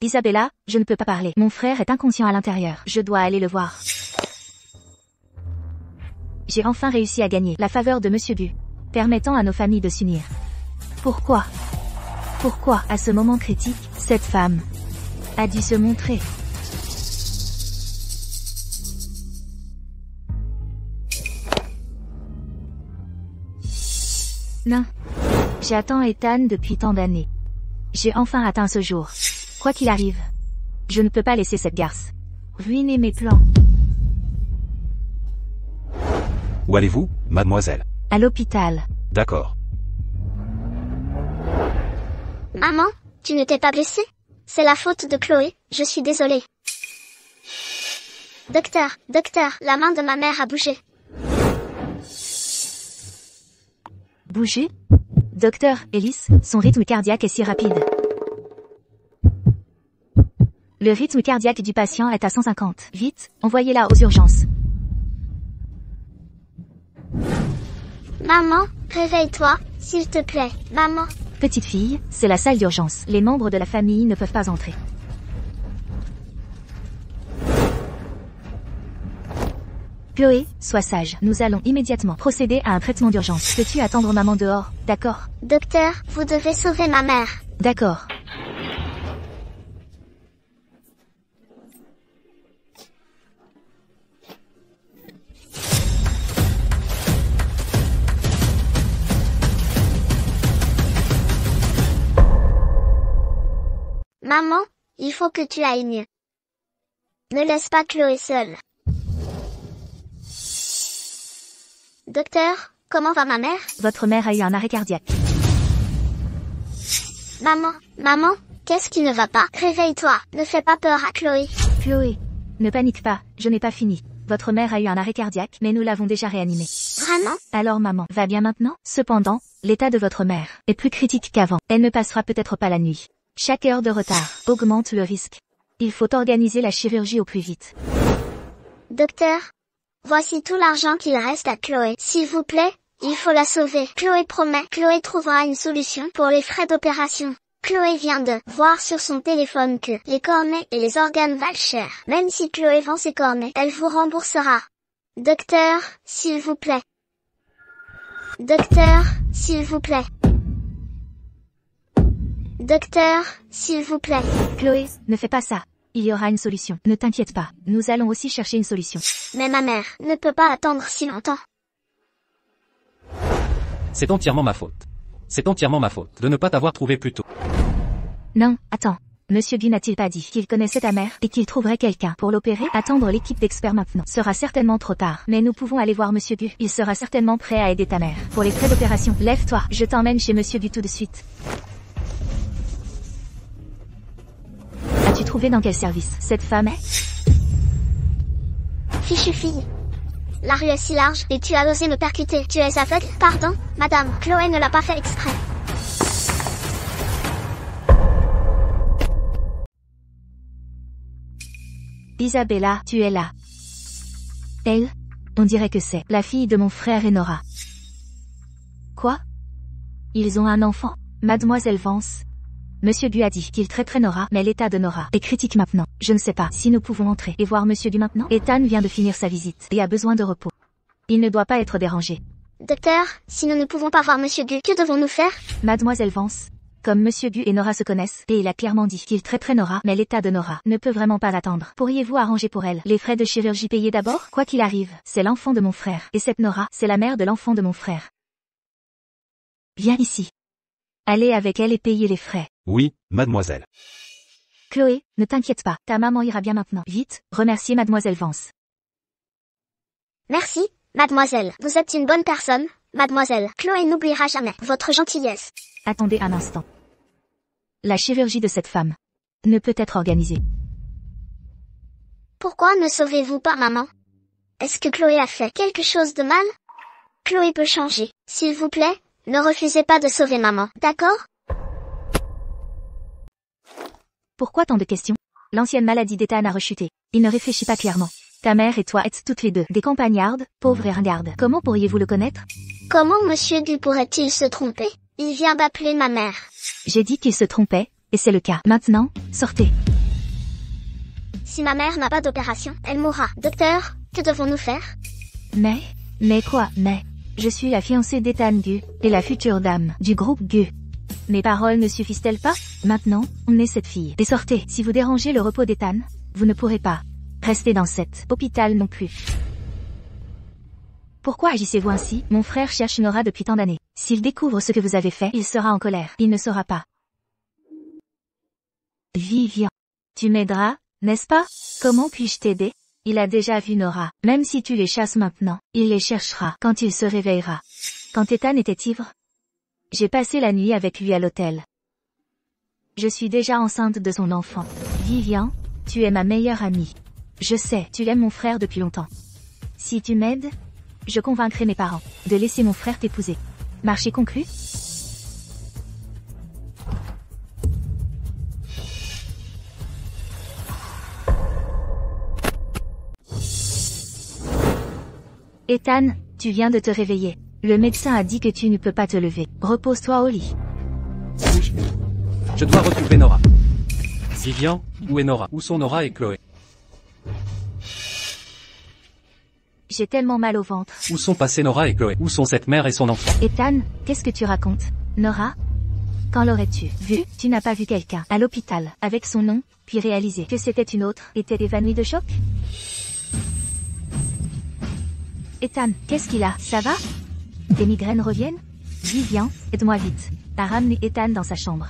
Isabella, je ne peux pas parler. Mon frère est inconscient à l'intérieur. Je dois aller le voir. J'ai enfin réussi à gagner la faveur de Monsieur Bu, permettant à nos familles de s'unir. Pourquoi? Pourquoi, à ce moment critique, cette femme a dû se montrer? Non. J'attends Ethan depuis tant d'années. J'ai enfin atteint ce jour. Quoi qu'il arrive, je ne peux pas laisser cette garce ruiner mes plans. Où allez-vous, mademoiselle? À l'hôpital. D'accord. Maman, tu ne t'es pas blessée? C'est la faute de Chloé, je suis désolée. Docteur, la main de ma mère a bougé. Bouger? Docteur, Ellis, son rythme cardiaque est si rapide. Le rythme cardiaque du patient est à 150. Vite, envoyez-la aux urgences. Maman, réveille-toi, s'il te plaît. Maman. Petite fille, c'est la salle d'urgence. Les membres de la famille ne peuvent pas entrer. Chloé, sois sage. Nous allons immédiatement procéder à un traitement d'urgence. Peux-tu attendre maman dehors? D'accord. Docteur, vous devez sauver ma mère. D'accord. Maman, il faut que tu ailles mieux. Ne laisse pas Chloé seule. Docteur, comment va ma mère? Votre mère a eu un arrêt cardiaque. Maman, qu'est-ce qui ne va pas? Réveille-toi, ne fais pas peur à Chloé. Chloé, ne panique pas, je n'ai pas fini. Votre mère a eu un arrêt cardiaque, mais nous l'avons déjà réanimée. Vraiment? Alors maman, va bien maintenant? Cependant, l'état de votre mère est plus critique qu'avant. Elle ne passera peut-être pas la nuit. Chaque heure de retard augmente le risque. Il faut organiser la chirurgie au plus vite. Docteur, voici tout l'argent qu'il reste à Chloé. S'il vous plaît, il faut la sauver. Chloé promet. Chloé trouvera une solution pour les frais d'opération. Chloé vient de voir sur son téléphone que les cornets et les organes valent cher. Même si Chloé vend ses cornets, elle vous remboursera. Docteur, s'il vous plaît. Docteur, s'il vous plaît. Docteur, s'il vous plaît. Chloé, ne fais pas ça. Il y aura une solution. Ne t'inquiète pas. Nous allons aussi chercher une solution. Mais ma mère ne peut pas attendre si longtemps. C'est entièrement ma faute. C'est entièrement ma faute de ne pas t'avoir trouvé plus tôt. Non, attends. Monsieur Bu n'a-t-il pas dit qu'il connaissait ta mère et qu'il trouverait quelqu'un pour l'opérer? Attendre l'équipe d'experts maintenant sera certainement trop tard. Mais nous pouvons aller voir Monsieur Bu. Il sera certainement prêt à aider ta mère. Pour les frais d'opération, lève-toi. Je t'emmène chez Monsieur Bu tout de suite. As-tu trouvé dans quel service cette femme est? Fichue fille. La rue est si large et tu as osé me percuter. Tu es aveugle? Pardon, madame. Chloé ne l'a pas fait exprès. Isabella, tu es là. Elle? On dirait que c'est la fille de mon frère et Nora. Quoi? Ils ont un enfant? Mademoiselle Vance. Monsieur Bu a dit qu'il traiterait Nora, mais l'état de Nora est critique maintenant. Je ne sais pas si nous pouvons entrer et voir Monsieur Bu maintenant. Ethan vient de finir sa visite et a besoin de repos. Il ne doit pas être dérangé. Docteur, si nous ne pouvons pas voir Monsieur Bu, que devons-nous faire? Mademoiselle Vance, comme Monsieur Bu et Nora se connaissent, et il a clairement dit qu'il traiterait Nora, mais l'état de Nora ne peut vraiment pas l'attendre. Pourriez-vous arranger pour elle les frais de chirurgie payés d'abord? Quoi qu'il arrive, c'est l'enfant de mon frère. Et cette Nora, c'est la mère de l'enfant de mon frère. Viens ici. Allez avec elle et payez les frais. Oui, mademoiselle. Chloé, ne t'inquiète pas, ta maman ira bien maintenant. Vite, remerciez Mademoiselle Vance. Merci, mademoiselle. Vous êtes une bonne personne, mademoiselle. Chloé n'oubliera jamais votre gentillesse. Attendez un instant. La chirurgie de cette femme ne peut être organisée. Pourquoi ne sauvez-vous pas maman? Est-ce que Chloé a fait quelque chose de mal? Chloé peut changer. S'il vous plaît, ne refusez pas de sauver maman, d'accord? Pourquoi tant de questions? L'ancienne maladie d'Ethan a rechuté. Il ne réfléchit pas clairement. Ta mère et toi êtes toutes les deux des campagnardes, pauvres et ringardes. Comment pourriez-vous le connaître? Comment Monsieur Gu pourrait-il se tromper? Il vient d'appeler ma mère. J'ai dit qu'il se trompait, et c'est le cas. Maintenant, sortez. Si ma mère n'a pas d'opération, elle mourra. Docteur, que devons-nous faire? Mais quoi, je suis la fiancée d'Ethan Gu, et la future dame du groupe Gu. Mes paroles ne suffisent-elles pas? Maintenant, emmenez cette fille. Et sortez. Si vous dérangez le repos d'Ethan, vous ne pourrez pas rester dans cet hôpital non plus. Pourquoi agissez-vous ainsi? Mon frère cherche Nora depuis tant d'années. S'il découvre ce que vous avez fait, il sera en colère. Il ne saura pas. Vivian. Tu m'aideras, n'est-ce pas? Comment puis-je t'aider? Il a déjà vu Nora. Même si tu les chasses maintenant, il les cherchera quand il se réveillera. Quand Ethan était ivre, j'ai passé la nuit avec lui à l'hôtel. Je suis déjà enceinte de son enfant. Vivian, tu es ma meilleure amie. Je sais, tu aimes mon frère depuis longtemps. Si tu m'aides, je convaincrai mes parents de laisser mon frère t'épouser. Marché conclu? Ethan, tu viens de te réveiller. Le médecin a dit que tu ne peux pas te lever. Repose-toi au lit. Bouge. Je dois retrouver Nora. Vivian, où est Nora? Où sont Nora et Chloé? J'ai tellement mal au ventre. Où sont passées Nora et Chloé? Où sont cette mère et son enfant? Ethan, qu'est-ce que tu racontes? Nora? Quand l'aurais-tu vu? Tu n'as pas vu quelqu'un à l'hôpital avec son nom, puis réalisé que c'était une autre, était évanouie de choc? Ethan, qu'est-ce qu'il a? Ça va? Tes migraines reviennent? Vivian, aide-moi vite. A ramené Ethan dans sa chambre.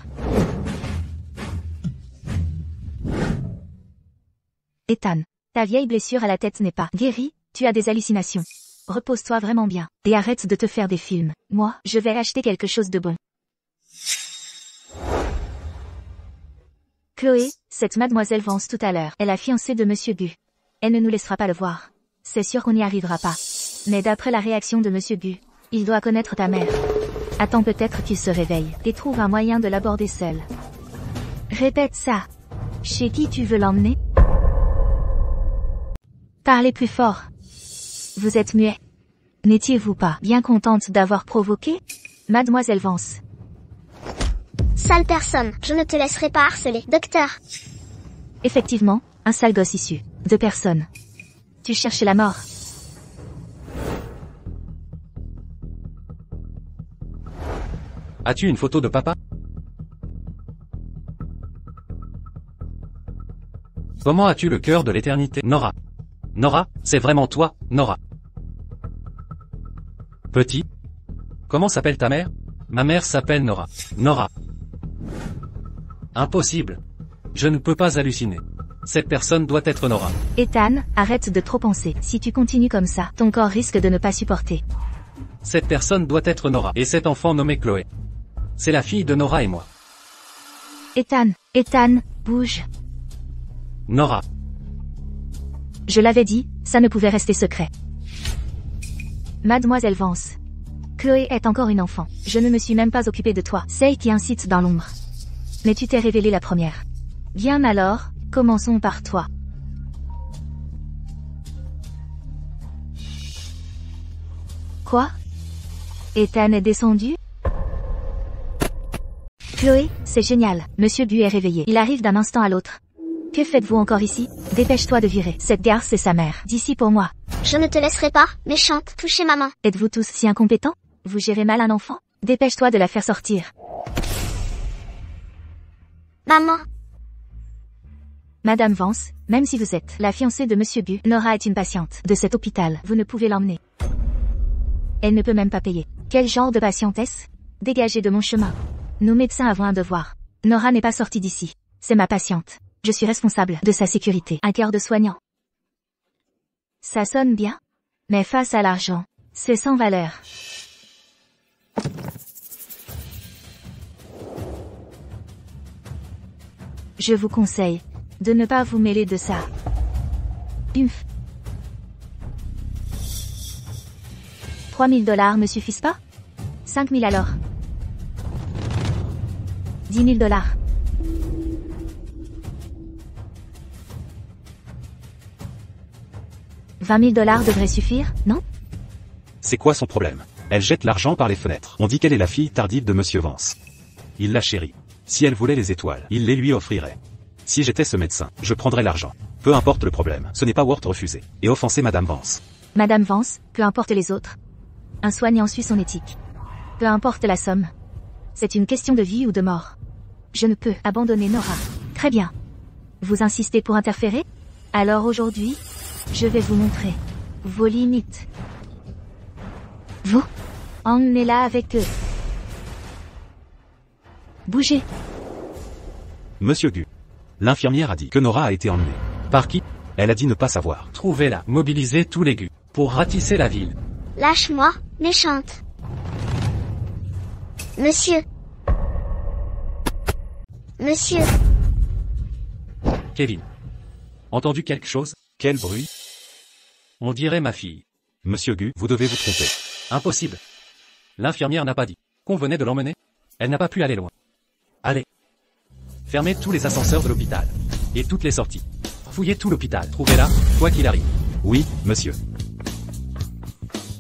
Ethan, ta vieille blessure à la tête n'est pas guérie, tu as des hallucinations. Repose-toi vraiment bien, et arrête de te faire des films. Moi, je vais acheter quelque chose de bon. Chloé, cette mademoiselle Vance tout à l'heure, est la fiancée de Monsieur Gu. Elle ne nous laissera pas le voir. C'est sûr qu'on n'y arrivera pas. Mais d'après la réaction de Monsieur Gu, il doit connaître ta mère. Attends peut-être qu'il se réveille, et trouve un moyen de l'aborder seul. Répète ça. Chez qui tu veux l'emmener? Parlez plus fort. Vous êtes muet. N'étiez-vous pas bien contente d'avoir provoqué Mademoiselle Vance? Sale personne, je ne te laisserai pas harceler. Docteur. Effectivement, un sale gosse issu de personne. Tu cherches la mort. As-tu une photo de papa? Comment as-tu le cœur de l'éternité, Nora? Nora, c'est vraiment toi, Nora. Petit? Comment s'appelle ta mère? Ma mère s'appelle Nora. Nora. Impossible. Je ne peux pas halluciner. Cette personne doit être Nora. Ethan, arrête de trop penser. Si tu continues comme ça, ton corps risque de ne pas supporter. Cette personne doit être Nora. Et cet enfant nommé Chloé. C'est la fille de Nora et moi. Ethan, bouge. Nora. Je l'avais dit, ça ne pouvait rester secret. Mademoiselle Vance. Chloé est encore une enfant. Je ne me suis même pas occupée de toi. Celle qui incite dans l'ombre. Mais tu t'es révélée la première. Bien alors, commençons par toi. Quoi? Ethan est descendu? Chloé, c'est génial. Monsieur Gu est réveillé. Il arrive d'un instant à l'autre. Que faites-vous encore ici? Dépêche-toi de virer. Cette garce, c'est sa mère. D'ici pour moi. Je ne te laisserai pas, méchante. Touchez ma main. Êtes-vous tous si incompétents? Vous gérez mal un enfant? Dépêche-toi de la faire sortir. Maman. Madame Vance, même si vous êtes la fiancée de Monsieur Gu, Nora est une patiente de cet hôpital. Vous ne pouvez l'emmener. Elle ne peut même pas payer. Quel genre de patiente est-ce? Dégagez de mon chemin. Nos médecins avons un devoir. Nora n'est pas sortie d'ici. C'est ma patiente. Je suis responsable de sa sécurité. Un cœur de soignant. Ça sonne bien. Mais face à l'argent, c'est sans valeur. Je vous conseille de ne pas vous mêler de ça. Umph. 3 000 $ ne suffisent pas? 5 000 alors. 10 000 $. 20 000 $ devrait suffire, non? C'est quoi son problème? Elle jette l'argent par les fenêtres. On dit qu'elle est la fille tardive de Monsieur Vance. Il la chérit. Si elle voulait les étoiles, il les lui offrirait. Si j'étais ce médecin, je prendrais l'argent. Peu importe le problème, ce n'est pas worth refuser. Et offenser Madame Vance. Madame Vance, peu importe les autres. Un soignant suit son éthique. Peu importe la somme. C'est une question de vie ou de mort. Je ne peux abandonner Nora. Très bien. Vous insistez pour interférer? Alors aujourd'hui, je vais vous montrer vos limites. Vous, emmenez-la avec eux. Bougez. Monsieur Gu. L'infirmière a dit que Nora a été emmenée. Par qui? Elle a dit ne pas savoir. Trouvez-la, mobilisez tous les gus, pour ratisser la ville. Lâche-moi, méchante. Monsieur. Monsieur. Kevin. Entendu quelque chose? Quel bruit? On dirait ma fille. Monsieur Gu, vous devez vous tromper. Impossible. L'infirmière n'a pas dit qu'on venait de l'emmener. Elle n'a pas pu aller loin. Allez. Fermez tous les ascenseurs de l'hôpital. Et toutes les sorties. Fouillez tout l'hôpital. Trouvez-la, quoi qu'il arrive. Oui, monsieur.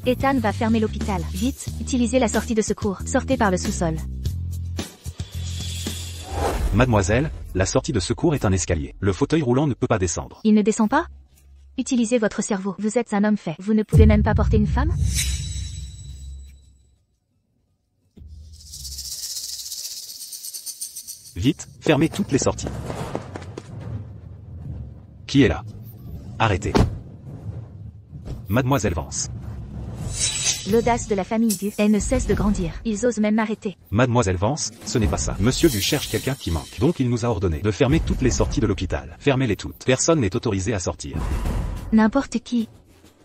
Ethan va fermer l'hôpital. Vite, utilisez la sortie de secours. Sortez par le sous-sol. Mademoiselle, la sortie de secours est un escalier. Le fauteuil roulant ne peut pas descendre. Il ne descend pas? Utilisez votre cerveau. Vous êtes un homme fait. Vous ne pouvez même pas porter une femme? Vite, fermez toutes les sorties. Qui est là? Arrêtez. Mademoiselle Vance. L'audace de la famille Gu, elle ne cesse de grandir. Ils osent même m'arrêter. Mademoiselle Vance, ce n'est pas ça. Monsieur Gu cherche quelqu'un qui manque. Donc il nous a ordonné de fermer toutes les sorties de l'hôpital. Fermez-les toutes. Personne n'est autorisé à sortir. N'importe qui.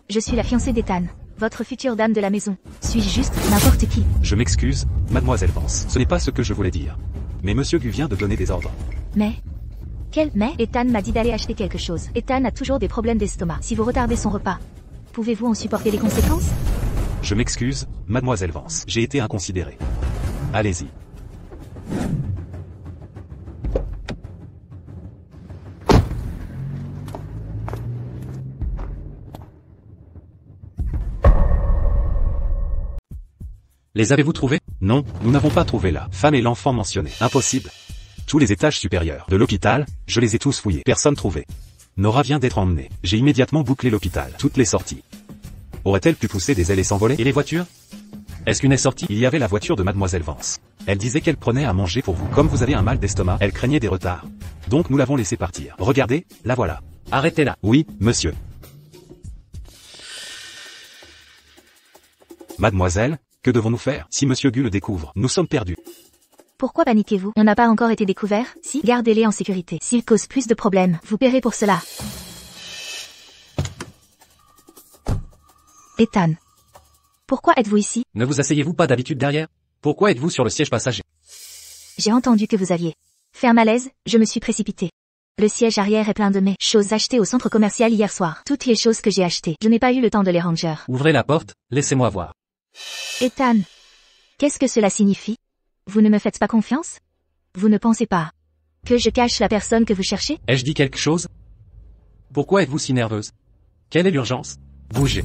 Je suis la fiancée d'Ethan. Votre future dame de la maison. Suis-je juste n'importe qui? Je m'excuse, Mademoiselle Vance. Ce n'est pas ce que je voulais dire. Mais Monsieur Gu vient de donner des ordres. Mais... Quel mais? Ethan m'a dit d'aller acheter quelque chose. Ethan a toujours des problèmes d'estomac. Si vous retardez son repas, pouvez-vous en supporter les conséquences? Je m'excuse, Mademoiselle Vance. J'ai été inconsidéré. Allez-y. Les avez-vous trouvés? Non, nous n'avons pas trouvé la femme et l'enfant mentionnés. Impossible. Tous les étages supérieurs de l'hôpital, je les ai tous fouillés. Personne trouvé. Nora vient d'être emmenée. J'ai immédiatement bouclé l'hôpital. Toutes les sorties. Aurait-elle pu pousser des ailes et s'envoler? Et les voitures? Est-ce qu'une est sortie? Il y avait la voiture de Mademoiselle Vance. Elle disait qu'elle prenait à manger pour vous. Comme vous avez un mal d'estomac, elle craignait des retards. Donc nous l'avons laissée partir. Regardez, la voilà. Arrêtez-la. Oui, monsieur. Mademoiselle, que devons-nous faire? Si Monsieur Gu le découvre, nous sommes perdus. Pourquoi paniquez-vous? On n'a pas encore été découvert? Si, gardez-les en sécurité. S'ils causent plus de problèmes, vous paierez pour cela. Ethan. Pourquoi êtes-vous ici? Ne vous asseyez-vous pas d'habitude derrière? Pourquoi êtes-vous sur le siège passager? J'ai entendu que vous aviez fait un malaise, je me suis précipité. Le siège arrière est plein de mes choses achetées au centre commercial hier soir. Toutes les choses que j'ai achetées. Je n'ai pas eu le temps de les ranger. Ouvrez la porte, laissez-moi voir. Ethan. Qu'est-ce que cela signifie? Vous ne me faites pas confiance? Vous ne pensez pas que je cache la personne que vous cherchez? Ai-je dit quelque chose? Pourquoi êtes-vous si nerveuse? Quelle est l'urgence? Bougez.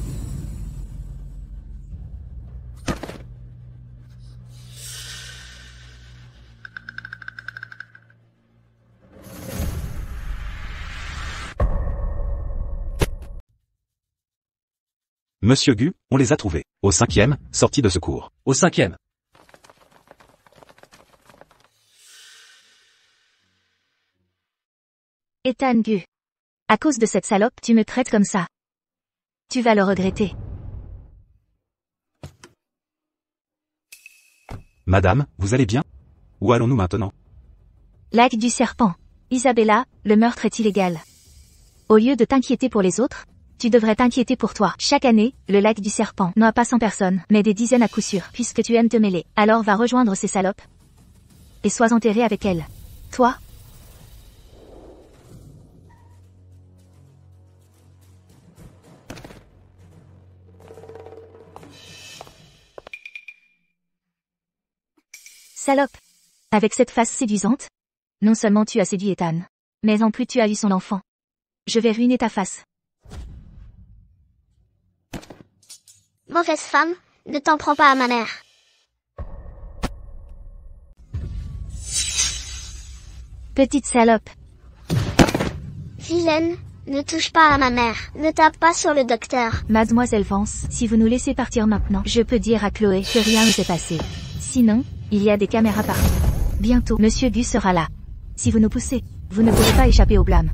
Monsieur Gu, on les a trouvés. Au 5e, sortie de secours. Au 5e. Ethan Gu. À cause de cette salope, tu me traites comme ça. Tu vas le regretter. Madame, vous allez bien? Où allons-nous maintenant? Lac du Serpent. Isabella, le meurtre est illégal. Au lieu de t'inquiéter pour les autres, tu devrais t'inquiéter pour toi. Chaque année, le lac du Serpent n'a pas 100 personnes, mais des dizaines à coup sûr. Puisque tu aimes te mêler, alors va rejoindre ces salopes. Et sois enterré avec elles. Toi? Salope. Avec cette face séduisante? Non seulement tu as séduit Ethan, mais en plus tu as eu son enfant. Je vais ruiner ta face. Mauvaise femme, ne t'en prends pas à ma mère. Petite salope. Vilaine, ne touche pas à ma mère. Ne tape pas sur le docteur. Mademoiselle Vance, si vous nous laissez partir maintenant, je peux dire à Chloé que rien ne s'est passé. Sinon, il y a des caméras partout. Bientôt, Monsieur Gus sera là. Si vous nous poussez, vous ne pourrez pas échapper au blâme.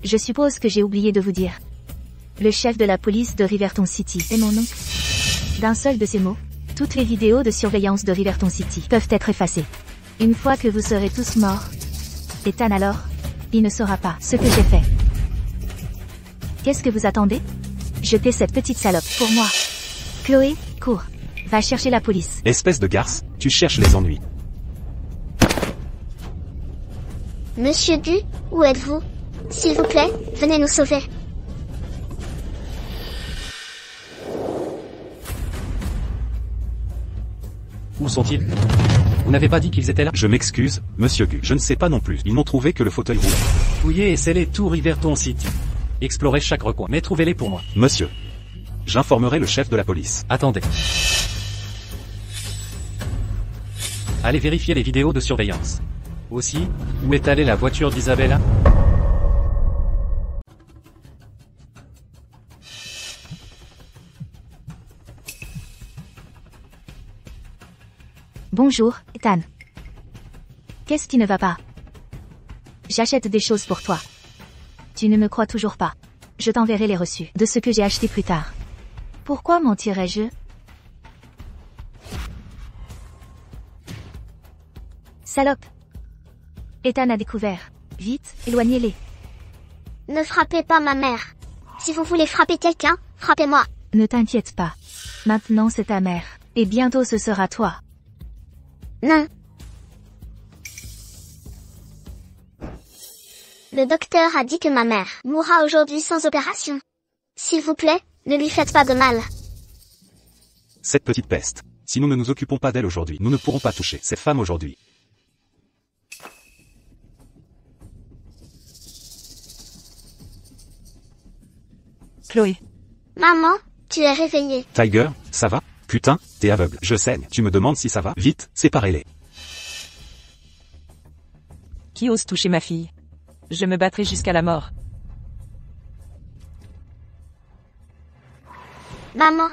Je suppose que j'ai oublié de vous dire. Le chef de la police de Riverton City est mon oncle. D'un seul de ces mots, toutes les vidéos de surveillance de Riverton City peuvent être effacées. Une fois que vous serez tous morts, Ethan alors, il ne saura pas ce que j'ai fait. Qu'est-ce que vous attendez? Jetez cette petite salope pour moi. Chloé, cours. Va chercher la police. Espèce de garce, tu cherches les ennuis. Monsieur Gu, où êtes-vous? S'il vous plaît, venez nous sauver. Où sont-ils? Vous n'avez pas dit qu'ils étaient là? Je m'excuse, monsieur Gu, je ne sais pas non plus. Ils n'ont trouvé que le fauteuil roulant. Fouillez et scellez tout Riverton City. Explorez chaque recoin, mais trouvez-les pour moi. Monsieur. J'informerai le chef de la police. Attendez. Allez vérifier les vidéos de surveillance. Aussi, où est allée la voiture d'Isabella? Bonjour, Ethan. Qu'est-ce qui ne va pas? J'achète des choses pour toi. Tu ne me crois toujours pas. Je t'enverrai les reçus de ce que j'ai acheté plus tard. Pourquoi mentirais-je? Salope. Ethan a découvert. Vite, éloignez-les. Ne frappez pas ma mère. Si vous voulez frapper quelqu'un, frappez-moi. Ne t'inquiète pas. Maintenant c'est ta mère. Et bientôt ce sera toi. Non. Le docteur a dit que ma mère mourra aujourd'hui sans opération. S'il vous plaît, ne lui faites pas de mal. Cette petite peste. Si nous ne nous occupons pas d'elle aujourd'hui, nous ne pourrons pas toucher cette femme aujourd'hui. Chloé. Maman, tu es réveillée. Tiger, ça va? Putain, t'es aveugle, je saigne. Tu me demandes si ça va? Vite, séparez-les. Qui ose toucher ma fille? Je me battrai jusqu'à la mort. Maman.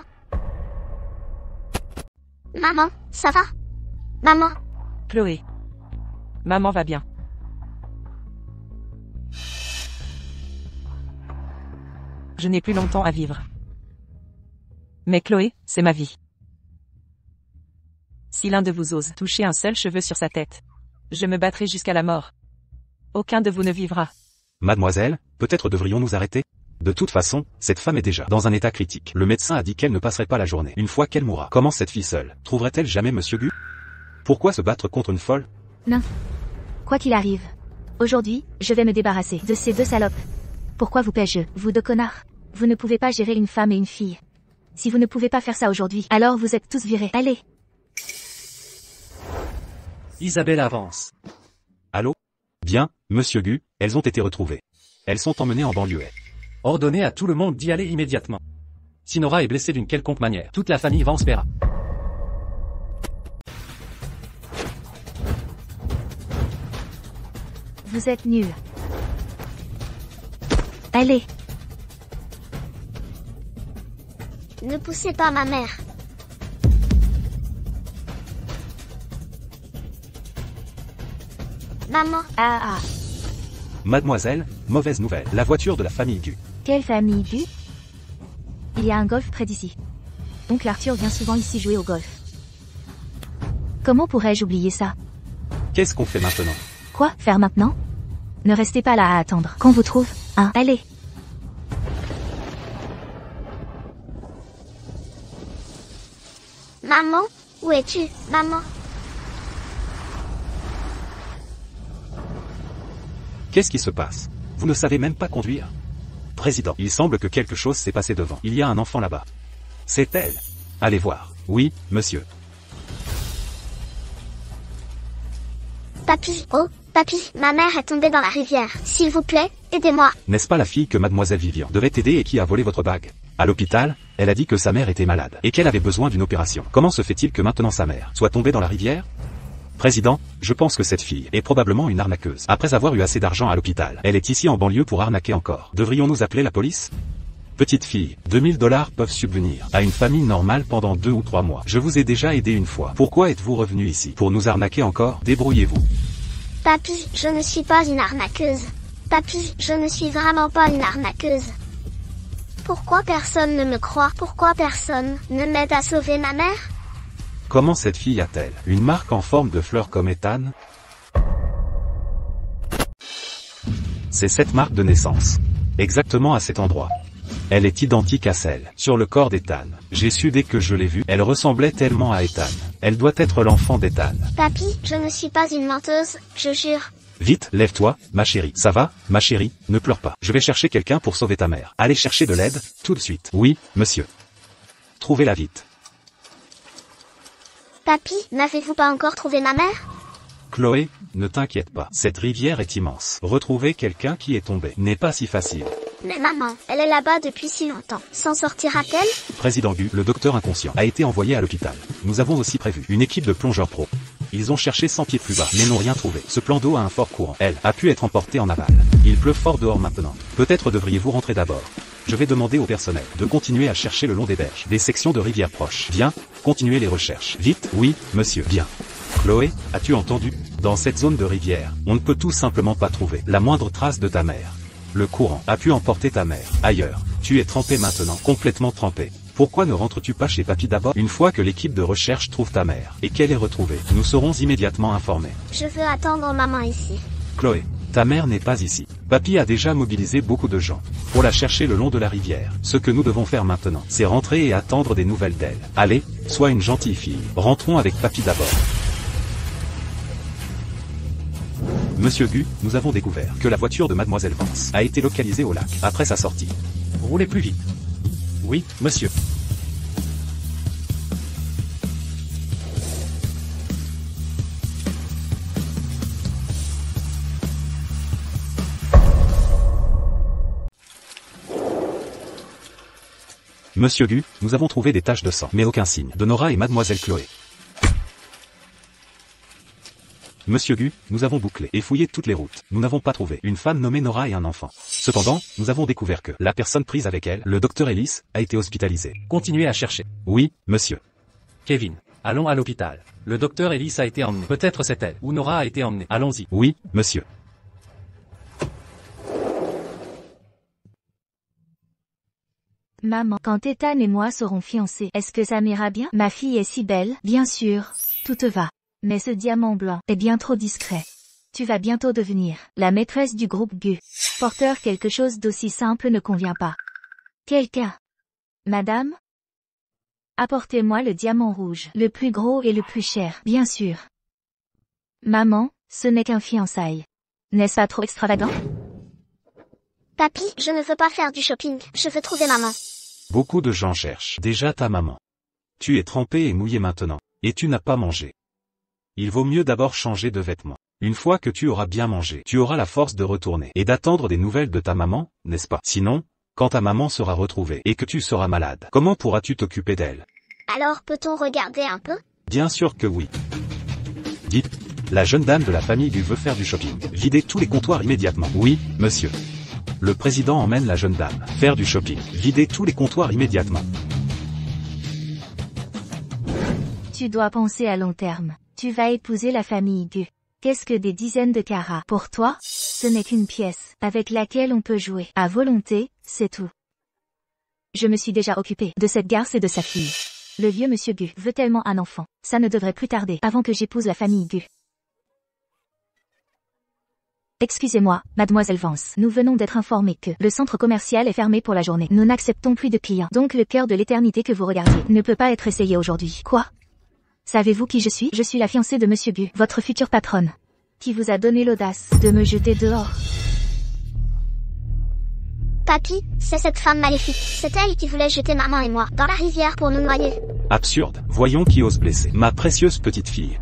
Maman, ça va? Maman. Chloé. Maman va bien. Je n'ai plus longtemps à vivre. Mais Chloé, c'est ma vie. Si l'un de vous ose toucher un seul cheveu sur sa tête, je me battrai jusqu'à la mort. Aucun de vous ne vivra. Mademoiselle, peut-être devrions nous arrêter? De toute façon, cette femme est déjà dans un état critique. Le médecin a dit qu'elle ne passerait pas la journée. Une fois qu'elle mourra, comment cette fille seule trouverait-elle jamais Monsieur Gu? Pourquoi se battre contre une folle? Non. Quoi qu'il arrive. Aujourd'hui, je vais me débarrasser de ces deux salopes. Pourquoi vous paie-je, vous deux connards? Vous ne pouvez pas gérer une femme et une fille. Si vous ne pouvez pas faire ça aujourd'hui, alors vous êtes tous virés. Allez. Isabelle avance. Allô? Bien, Monsieur Gu, elles ont été retrouvées. Elles sont emmenées en banlieue. Ordonnez à tout le monde d'y aller immédiatement. Si Nora est blessée d'une quelconque manière, toute la famille Vance paiera. Vous êtes nuls. Allez. Ne poussez pas ma mère. Maman. Ah. Mademoiselle, mauvaise nouvelle. La voiture de la famille Gu. Quelle famille Gu? Il y a un golf près d'ici. Oncle Arthur vient souvent ici jouer au golf. Comment pourrais-je oublier ça? Qu'est-ce qu'on fait maintenant? Quoi, faire maintenant? Ne restez pas là à attendre. Qu'on vous trouve, hein? Allez. Maman, où es-tu, maman? Qu'est-ce qui se passe? Vous ne savez même pas conduire? Président, il semble que quelque chose s'est passé devant. Il y a un enfant là-bas. C'est elle. Allez voir. Oui, monsieur. Papy, oh, papy, ma mère est tombée dans la rivière. S'il vous plaît, aidez-moi. N'est-ce pas la fille que mademoiselle Vivian devait aider et qui a volé votre bague? À l'hôpital, elle a dit que sa mère était malade et qu'elle avait besoin d'une opération. Comment se fait-il que maintenant sa mère soit tombée dans la rivière? Président, je pense que cette fille est probablement une arnaqueuse. Après avoir eu assez d'argent à l'hôpital, elle est ici en banlieue pour arnaquer encore. Devrions-nous appeler la police? Petite fille, 2000 $ peuvent subvenir à une famille normale pendant 2 ou 3 mois. Je vous ai déjà aidé une fois. Pourquoi êtes-vous revenu ici? Pour nous arnaquer encore? Débrouillez-vous. Papy, je ne suis pas une arnaqueuse. Papy, je ne suis vraiment pas une arnaqueuse. Pourquoi personne ne me croit? Pourquoi personne ne m'aide à sauver ma mère? Comment cette fille a-t-elle une marque en forme de fleur comme Ethan? C'est cette marque de naissance. Exactement à cet endroit. Elle est identique à celle sur le corps d'Ethan. J'ai su dès que je l'ai vue, elle ressemblait tellement à Ethan. Elle doit être l'enfant d'Ethan. Papy, je ne suis pas une menteuse, je jure. Vite, lève-toi, ma chérie. Ça va, ma chérie? Ne pleure pas. Je vais chercher quelqu'un pour sauver ta mère. Allez chercher de l'aide, tout de suite. Oui, monsieur. Trouvez-la vite. Papy, n'avez-vous pas encore trouvé ma mère? Chloé, ne t'inquiète pas. Cette rivière est immense. Retrouver quelqu'un qui est tombé n'est pas si facile. Mais maman, elle est là-bas depuis si longtemps. S'en sortira-t-elle? Président Gu, le docteur inconscient, a été envoyé à l'hôpital. Nous avons aussi prévu une équipe de plongeurs pro. Ils ont cherché 100 pieds plus bas, mais n'ont rien trouvé. Ce plan d'eau a un fort courant. Elle a pu être emportée en aval. Il pleut fort dehors maintenant. Peut-être devriez-vous rentrer d'abord. Je vais demander au personnel de continuer à chercher le long des berges, des sections de rivières proches. Viens, continuez les recherches. Vite, oui, monsieur, bien. Chloé, as-tu entendu? Dans cette zone de rivière, on ne peut tout simplement pas trouver la moindre trace de ta mère. Le courant a pu emporter ta mère ailleurs. Tu es trempé maintenant, complètement trempé. Pourquoi ne rentres-tu pas chez papy d'abord? Une fois que l'équipe de recherche trouve ta mère et qu'elle est retrouvée, nous serons immédiatement informés. Je veux attendre maman ici. Chloé, ta mère n'est pas ici. Papy a déjà mobilisé beaucoup de gens pour la chercher le long de la rivière. Ce que nous devons faire maintenant, c'est rentrer et attendre des nouvelles d'elle. Allez, sois une gentille fille. Rentrons avec papy d'abord. Monsieur Gu, nous avons découvert que la voiture de Mademoiselle Vance a été localisée au lac après sa sortie. Roulez plus vite. Oui, monsieur. Monsieur Gu, nous avons trouvé des taches de sang, mais aucun signe de Nora et Mademoiselle Chloé. Monsieur Gu, nous avons bouclé et fouillé toutes les routes. Nous n'avons pas trouvé une femme nommée Nora et un enfant. Cependant, nous avons découvert que la personne prise avec elle, le docteur Ellis, a été hospitalisé. Continuez à chercher. Oui, monsieur. Kevin, allons à l'hôpital. Le docteur Ellis a été emmené. Peut-être c'est elle. Ou Nora a été emmenée. Allons-y. Oui, monsieur. Maman, quand Ethan et moi serons fiancés, est-ce que ça m'ira bien? Ma fille est si belle, bien sûr. Tout te va. Mais ce diamant blanc est bien trop discret. Tu vas bientôt devenir la maîtresse du groupe Gu. Porteur, quelque chose d'aussi simple ne convient pas. Quelqu'un. Madame? Apportez-moi le diamant rouge, le plus gros et le plus cher, bien sûr. Maman, ce n'est qu'un fiançailles. N'est-ce pas trop extravagant? Papy, je ne veux pas faire du shopping, je veux trouver maman. Beaucoup de gens cherchent déjà ta maman. Tu es trempé et mouillé maintenant, et tu n'as pas mangé. Il vaut mieux d'abord changer de vêtements. Une fois que tu auras bien mangé, tu auras la force de retourner et d'attendre des nouvelles de ta maman, n'est-ce pas? Sinon, quand ta maman sera retrouvée et que tu seras malade, comment pourras-tu t'occuper d'elle? Alors peut-on regarder un peu? Bien sûr que oui. Dites, la jeune dame de la famille Gu veut faire du shopping. Videz tous les comptoirs immédiatement. Oui, monsieur. Le président emmène la jeune dame faire du shopping. Videz tous les comptoirs immédiatement. Tu dois penser à long terme. Tu vas épouser la famille Gu. Qu'est-ce que des dizaines de carats? Pour toi, ce n'est qu'une pièce avec laquelle on peut jouer à volonté, c'est tout. Je me suis déjà occupée de cette garce et de sa fille. Le vieux monsieur Gu veut tellement un enfant. Ça ne devrait plus tarder avant que j'épouse la famille Gu. Excusez-moi, mademoiselle Vance. Nous venons d'être informés que le centre commercial est fermé pour la journée. Nous n'acceptons plus de clients. Donc le cœur de l'éternité que vous regardez ne peut pas être essayé aujourd'hui. Quoi? Savez-vous qui je suis? Je suis la fiancée de monsieur Gu, votre future patronne, qui vous a donné l'audace de me jeter dehors. Papy, c'est cette femme maléfique. C'est elle qui voulait jeter maman et moi dans la rivière pour nous noyer. Absurde. Voyons qui ose blesser ma précieuse petite fille.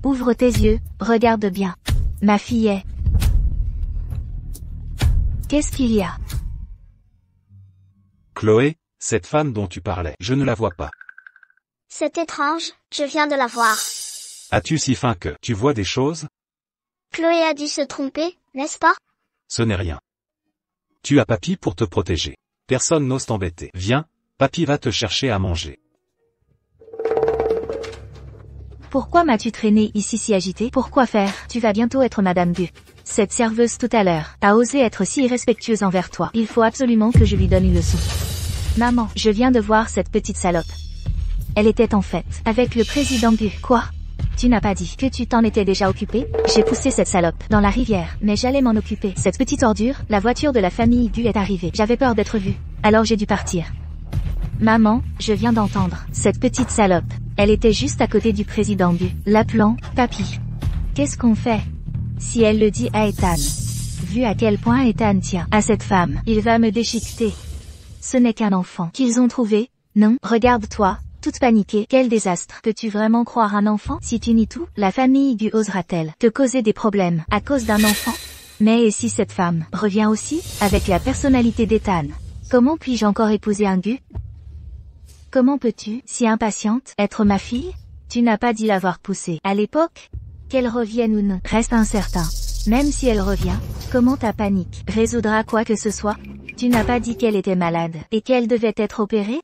Ouvre tes yeux, regarde bien. Ma fille est... Qu'est-ce qu'il y a? Chloé, cette femme dont tu parlais, je ne la vois pas. C'est étrange, je viens de la voir. As-tu si faim que tu vois des choses? Chloé a dû se tromper, n'est-ce pas? Ce n'est rien. Tu as papy pour te protéger. Personne n'ose t'embêter. Viens, papy va te chercher à manger. Pourquoi m'as-tu traîné ici si agité? Pourquoi faire? Tu vas bientôt être Madame Gu. Cette serveuse tout à l'heure a osé être si irrespectueuse envers toi. Il faut absolument que je lui donne une leçon. Maman, je viens de voir cette petite salope. Elle était en fait avec le président Gu. Quoi? Tu n'as pas dit que tu t'en étais déjà occupé? J'ai poussé cette salope dans la rivière, mais j'allais m'en occuper. Cette petite ordure, la voiture de la famille Gu est arrivée. J'avais peur d'être vue. Alors j'ai dû partir. Maman, je viens d'entendre. Cette petite salope, elle était juste à côté du président Gu, l'appelant papy. Qu'est-ce qu'on fait? Si elle le dit à Ethan. Vu à quel point Ethan tient à cette femme, il va me déchiqueter. Ce n'est qu'un enfant qu'ils ont trouvé, non? Regarde-toi, toute paniquée. Quel désastre. Peux-tu vraiment croire un enfant? Si tu nies tout, la famille Gu osera-t-elle te causer des problèmes à cause d'un enfant? Mais et si cette femme revient aussi, avec la personnalité d'Ethan? Comment puis-je encore épouser un Gu? Comment peux-tu, si impatiente, être ma fille? Tu n'as pas dit l'avoir poussée à l'époque? Qu'elle revienne ou non, reste incertain. Même si elle revient, comment ta panique résoudra quoi que ce soit? Tu n'as pas dit qu'elle était malade et qu'elle devait être opérée?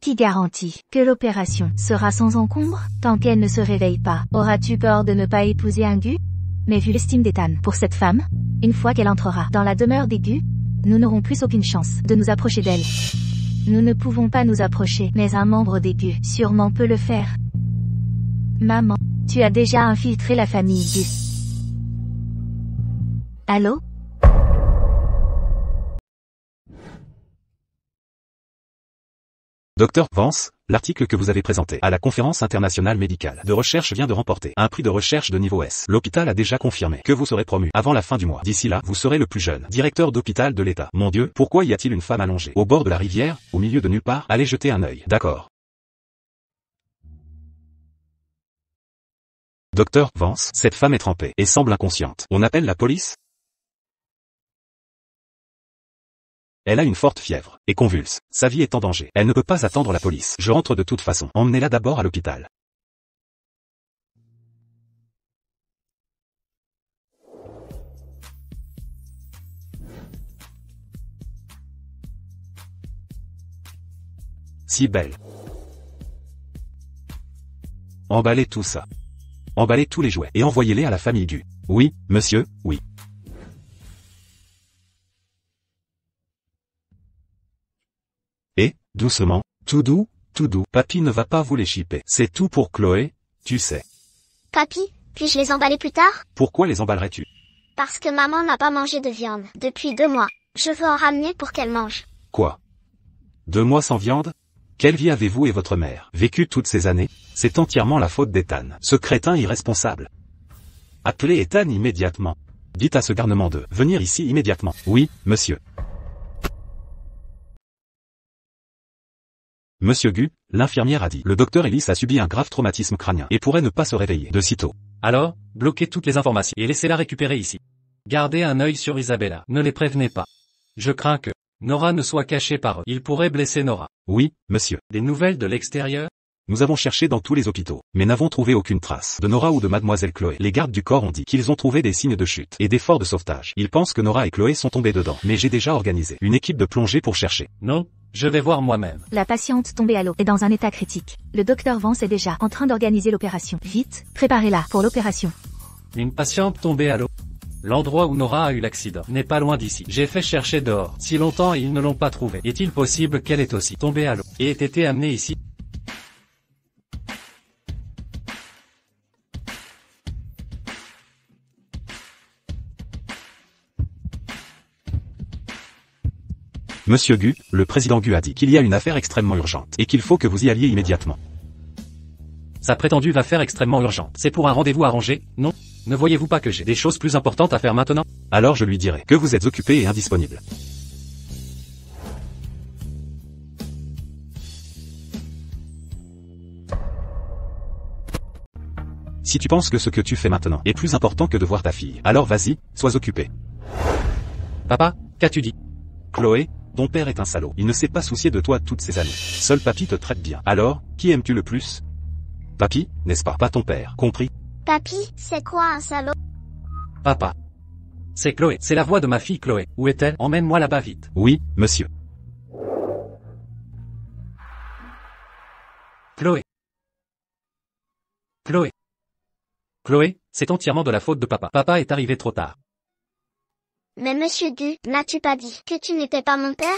Qui garantit que l'opération sera sans encombre? Tant qu'elle ne se réveille pas, auras-tu peur de ne pas épouser un Gu? Mais vu l'estime d'Ethan pour cette femme, une fois qu'elle entrera dans la demeure des Gu, nous n'aurons plus aucune chance de nous approcher d'elle. Nous ne pouvons pas nous approcher, mais un membre des Gu sûrement peut le faire. Maman, tu as déjà infiltré la famille Gu. Allô? Docteur Vance, l'article que vous avez présenté à la conférence internationale médicale de recherche vient de remporter un prix de recherche de niveau S. L'hôpital a déjà confirmé que vous serez promu avant la fin du mois. D'ici là, vous serez le plus jeune directeur d'hôpital de l'État. Mon Dieu, pourquoi y a-t-il une femme allongée au bord de la rivière, au milieu de nulle part? Allez jeter un œil. D'accord. Docteur Vance, cette femme est trempée et semble inconsciente. On appelle la police? Elle a une forte fièvre, et convulse. Sa vie est en danger. Elle ne peut pas attendre la police. Je rentre de toute façon. Emmenez-la d'abord à l'hôpital. Si belle. Emballez tout ça. Emballez tous les jouets et envoyez-les à la famille Gu. Oui, monsieur, oui. Et, doucement, tout doux, papy ne va pas vous les chipper. C'est tout pour Chloé, tu sais. Papy, puis-je les emballer plus tard? Pourquoi les emballerais-tu? Parce que maman n'a pas mangé de viande depuis 2 mois. Je veux en ramener pour qu'elle mange. Quoi? 2 mois sans viande? Quelle vie avez-vous et votre mère vécu toutes ces années? C'est entièrement la faute d'Ethan, ce crétin irresponsable. Appelez Ethan immédiatement. Dites à ce garnement de venir ici immédiatement. Oui, monsieur. Monsieur Gu, l'infirmière a dit. Le docteur Ellis a subi un grave traumatisme crânien et pourrait ne pas se réveiller de sitôt. Alors, bloquez toutes les informations et laissez-la récupérer ici. Gardez un œil sur Isabella. Ne les prévenez pas. Je crains que Nora ne soit cachée par eux. Il pourrait blesser Nora. Oui, monsieur. Des nouvelles de l'extérieur? Nous avons cherché dans tous les hôpitaux, mais n'avons trouvé aucune trace de Nora ou de mademoiselle Chloé. Les gardes du corps ont dit qu'ils ont trouvé des signes de chute et d'efforts de sauvetage. Ils pensent que Nora et Chloé sont tombées dedans, mais j'ai déjà organisé une équipe de plongée pour chercher. Non, je vais voir moi-même. La patiente tombée à l'eau est dans un état critique. Le docteur Vance est déjà en train d'organiser l'opération. Vite, préparez-la pour l'opération. Une patiente tombée à l'eau. L'endroit où Nora a eu l'accident n'est pas loin d'ici. J'ai fait chercher dehors si longtemps et ils ne l'ont pas trouvée. Est-il possible qu'elle ait aussi tombé à l'eau et ait été amenée ici? Monsieur Gu, le président Gu a dit qu'il y a une affaire extrêmement urgente et qu'il faut que vous y alliez immédiatement. Sa prétendue affaire extrêmement urgente. C'est pour un rendez-vous arrangé, non? Ne voyez-vous pas que j'ai des choses plus importantes à faire maintenant? Alors je lui dirai que vous êtes occupé et indisponible. Si tu penses que ce que tu fais maintenant est plus important que de voir ta fille, alors vas-y, sois occupé. Papa, Qu'as-tu dit? Chloé, ton père est un salaud. Il ne s'est pas soucié de toi toutes ces années. Seul papy te traite bien. Alors, qui aimes-tu le plus? Papy, n'est-ce pas? Pas ton père, compris? Papy, c'est quoi un salaud? Papa. C'est Chloé, c'est la voix de ma fille Chloé. Où est-elle? Emmène-moi là-bas vite. Oui, monsieur. Chloé. Chloé. Chloé, c'est entièrement de la faute de papa. Papa est arrivé trop tard. Mais monsieur Gu, n'as-tu pas dit que tu n'étais pas mon père?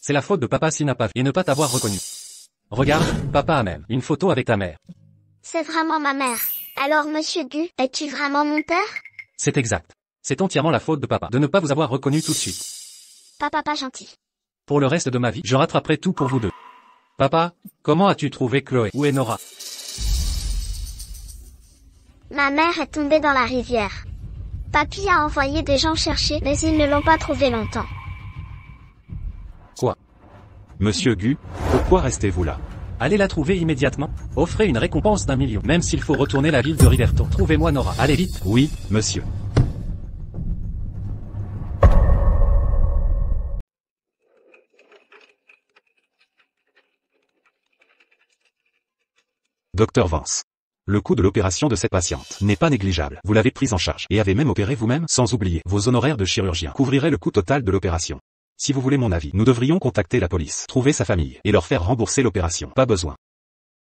C'est la faute de papa s'il n'a pas vu et ne pas t'avoir reconnu. Regarde, papa a même une photo avec ta mère. C'est vraiment ma mère. Alors monsieur Gu, es-tu vraiment mon père? C'est exact. C'est entièrement la faute de papa de ne pas vous avoir reconnu tout de suite. Papa pas gentil. Pour le reste de ma vie, je rattraperai tout pour vous deux. Papa, comment as-tu trouvé Chloé? Où est Nora? Ma mère est tombée dans la rivière. Papy a envoyé des gens chercher, mais ils ne l'ont pas trouvée longtemps. Quoi? Monsieur Gu, pourquoi restez-vous là? Allez la trouver immédiatement. Offrez une récompense d'1 million, même s'il faut retourner la ville de Riverton. Trouvez-moi Nora. Allez vite. Oui, monsieur. Docteur Vance. Le coût de l'opération de cette patiente n'est pas négligeable. Vous l'avez prise en charge et avez même opéré vous-même, sans oublier vos honoraires de chirurgien. Couvrirez le coût total de l'opération. Si vous voulez mon avis, nous devrions contacter la police, trouver sa famille et leur faire rembourser l'opération. Pas besoin.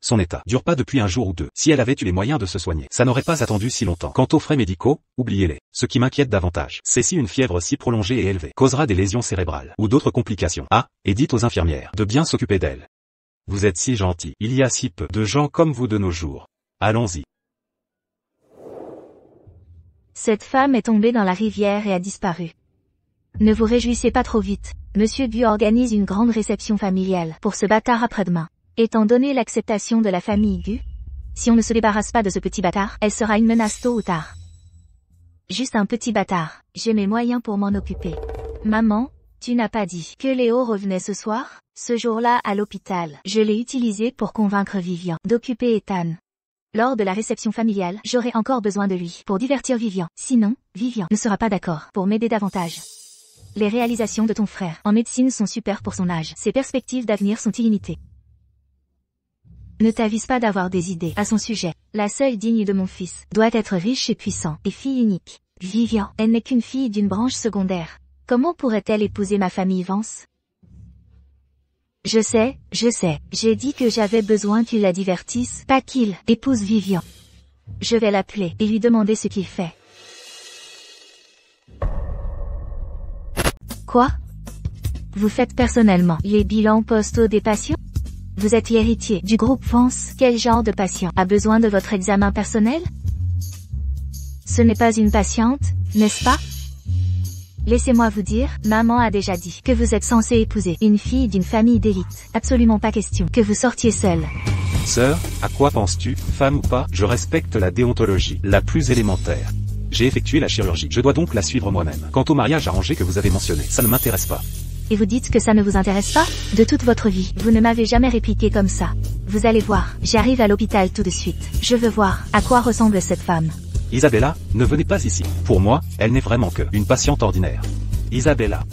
Son état dure pas depuis un jour ou deux. Si elle avait eu les moyens de se soigner, ça n'aurait pas attendu si longtemps. Quant aux frais médicaux, oubliez-les. Ce qui m'inquiète davantage, c'est si une fièvre si prolongée et élevée causera des lésions cérébrales ou d'autres complications. Ah, et dites aux infirmières de bien s'occuper d'elle. Vous êtes si gentil. Il y a si peu de gens comme vous de nos jours. Allons-y. Cette femme est tombée dans la rivière et a disparu. Ne vous réjouissez pas trop vite. Monsieur Gu organise une grande réception familiale pour ce bâtard après-demain. Étant donné l'acceptation de la famille Gu, si on ne se débarrasse pas de ce petit bâtard, elle sera une menace tôt ou tard. Juste un petit bâtard. J'ai mes moyens pour m'en occuper. Maman, tu n'as pas dit que Léo revenait ce soir? Ce jour-là à l'hôpital, je l'ai utilisé pour convaincre Vivian d'occuper Ethan. Lors de la réception familiale, j'aurai encore besoin de lui pour divertir Vivian. Sinon, Vivian ne sera pas d'accord pour m'aider davantage. Les réalisations de ton frère en médecine sont super pour son âge. Ses perspectives d'avenir sont illimitées. Ne t'avise pas d'avoir des idées à son sujet. La seule digne de mon fils doit être riche et puissant et fille unique. Vivian, elle n'est qu'une fille d'une branche secondaire. Comment pourrait-elle épouser ma famille Vance? Je sais. J'ai dit que j'avais besoin qu'il la divertisse, pas qu'il épouse Vivian. Je vais l'appeler et lui demander ce qu'il fait. Quoi? Vous faites personnellement les bilans postaux des patients? Vous êtes héritier du groupe Vance. Quel genre de patient a besoin de votre examen personnel? Ce n'est pas une patiente, n'est-ce pas? Laissez-moi vous dire, maman a déjà dit que vous êtes censé épouser une fille d'une famille d'élite. Absolument pas question que vous sortiez seul. Sœur, à quoi penses-tu, femme ou pas? Je respecte la déontologie, la plus élémentaire. J'ai effectué la chirurgie, je dois donc la suivre moi-même. Quant au mariage arrangé que vous avez mentionné, ça ne m'intéresse pas. Et vous dites que ça ne vous intéresse pas? De toute votre vie, vous ne m'avez jamais répliqué comme ça. Vous allez voir, j'arrive à l'hôpital tout de suite. Je veux voir à quoi ressemble cette femme. Isabella, ne venez pas ici. Pour moi, elle n'est vraiment que une patiente ordinaire. Isabella.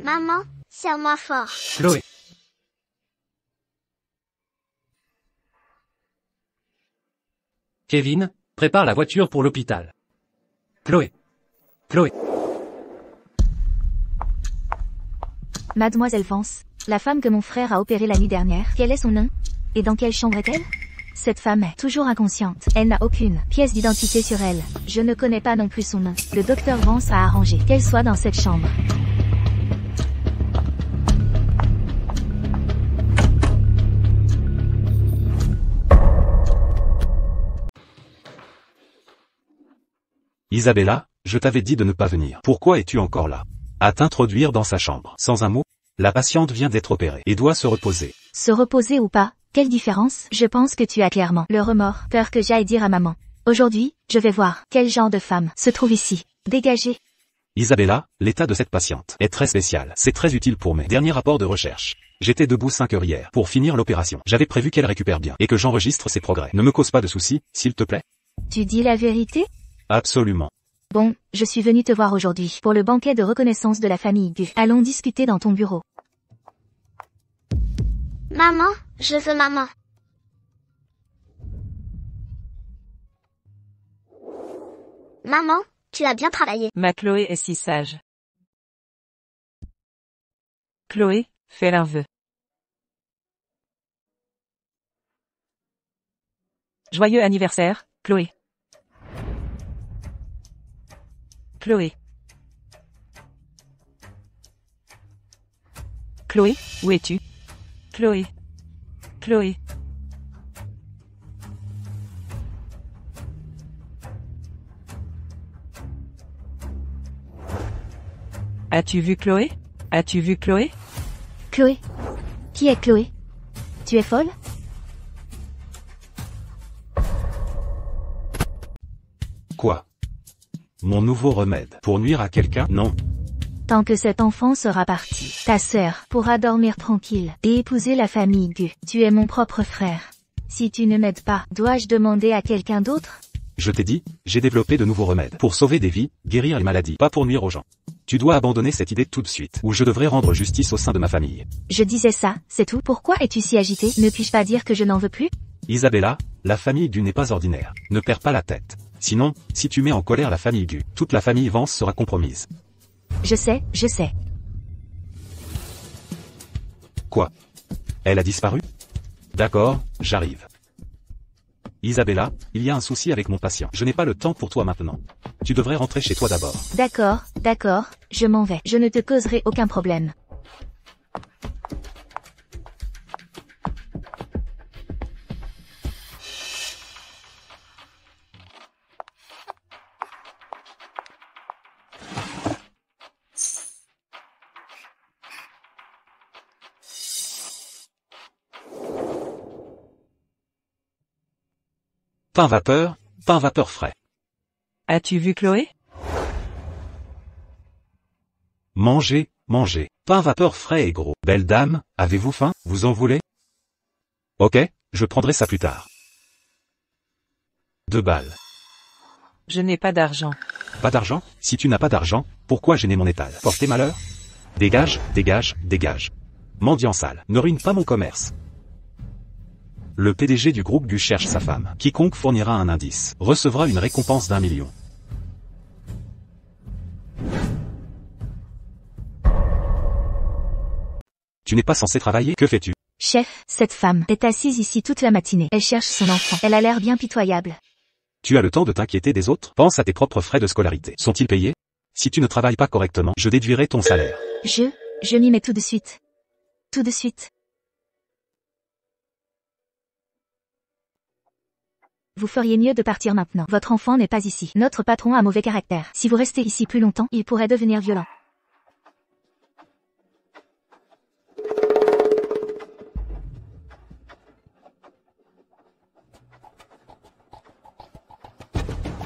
Maman, serre-moi fort. Chloé. Kevin, prépare la voiture pour l'hôpital. Chloé. Mademoiselle Vance, la femme que mon frère a opérée la nuit dernière, quel est son nom? Et dans quelle chambre est-elle? Cette femme est toujours inconsciente. Elle n'a aucune pièce d'identité sur elle. Je ne connais pas non plus son nom. Le docteur Vance a arrangé qu'elle soit dans cette chambre. Isabella, je t'avais dit de ne pas venir. Pourquoi es-tu encore là? À t'introduire dans sa chambre. Sans un mot, la patiente vient d'être opérée et doit se reposer. Se reposer ou pas, quelle différence? Je pense que tu as clairement le remords. Peur que j'aille dire à maman. Aujourd'hui, je vais voir quel genre de femme se trouve ici. Dégagez. Isabella, l'état de cette patiente est très spécial. C'est très utile pour mes derniers rapports de recherche. J'étais debout 5 heures hier pour finir l'opération. J'avais prévu qu'elle récupère bien et que j'enregistre ses progrès. Ne me cause pas de soucis, s'il te plaît. Tu dis la vérité? Absolument. Bon, je suis venue te voir aujourd'hui pour le banquet de reconnaissance de la famille Gu. Allons discuter dans ton bureau. Maman, je veux maman. Maman, tu as bien travaillé. Ma Chloé est si sage. Chloé, fais un vœu. Joyeux anniversaire, Chloé. Chloé. Chloé, où es-tu? Chloé. Chloé. As-tu vu Chloé? As-tu vu Chloé? Chloé? Qui est Chloé? Tu es folle? Quoi? Mon nouveau remède pour nuire à quelqu'un? Non. Tant que cet enfant sera parti, ta sœur pourra dormir tranquille et épouser la famille Gu. Tu es mon propre frère. Si tu ne m'aides pas, dois-je demander à quelqu'un d'autre? Je t'ai dit, j'ai développé de nouveaux remèdes pour sauver des vies, guérir les maladies, pas pour nuire aux gens. Tu dois abandonner cette idée tout de suite, ou je devrais rendre justice au sein de ma famille. Je disais ça, c'est tout. Pourquoi es-tu si agité? Ne puis-je pas dire que je n'en veux plus? Isabella, la famille Gu n'est pas ordinaire. Ne perds pas la tête. Sinon, si tu mets en colère la famille Gu, toute la famille Vance sera compromise. Je sais, je sais. Quoi? Elle a disparu? D'accord, j'arrive. Isabella, il y a un souci avec mon patient. Je n'ai pas le temps pour toi maintenant. Tu devrais rentrer chez toi d'abord. D'accord, d'accord, je m'en vais. Je ne te causerai aucun problème. Pain vapeur frais. As-tu vu Chloé? Mangez, mangez. Pain vapeur frais et gros. Belle dame, avez-vous faim? Vous en voulez? Ok, je prendrai ça plus tard. 2 balles. Je n'ai pas d'argent. Pas d'argent? Si tu n'as pas d'argent, pourquoi gêner mon étal? Porter malheur? Dégage, dégage, dégage. Mendiant sale, ne ruine pas mon commerce. Le PDG du groupe Gu cherche sa femme. Quiconque fournira un indice recevra une récompense d'1 million. Tu n'es pas censé travailler? Que fais-tu? Chef, cette femme est assise ici toute la matinée. Elle cherche son enfant. Elle a l'air bien pitoyable. Tu as le temps de t'inquiéter des autres? Pense à tes propres frais de scolarité. Sont-ils payés? Si tu ne travailles pas correctement, je déduirai ton salaire. Je m'y mets tout de suite. Tout de suite. Vous feriez mieux de partir maintenant. Votre enfant n'est pas ici. Notre patron a mauvais caractère. Si vous restez ici plus longtemps, il pourrait devenir violent.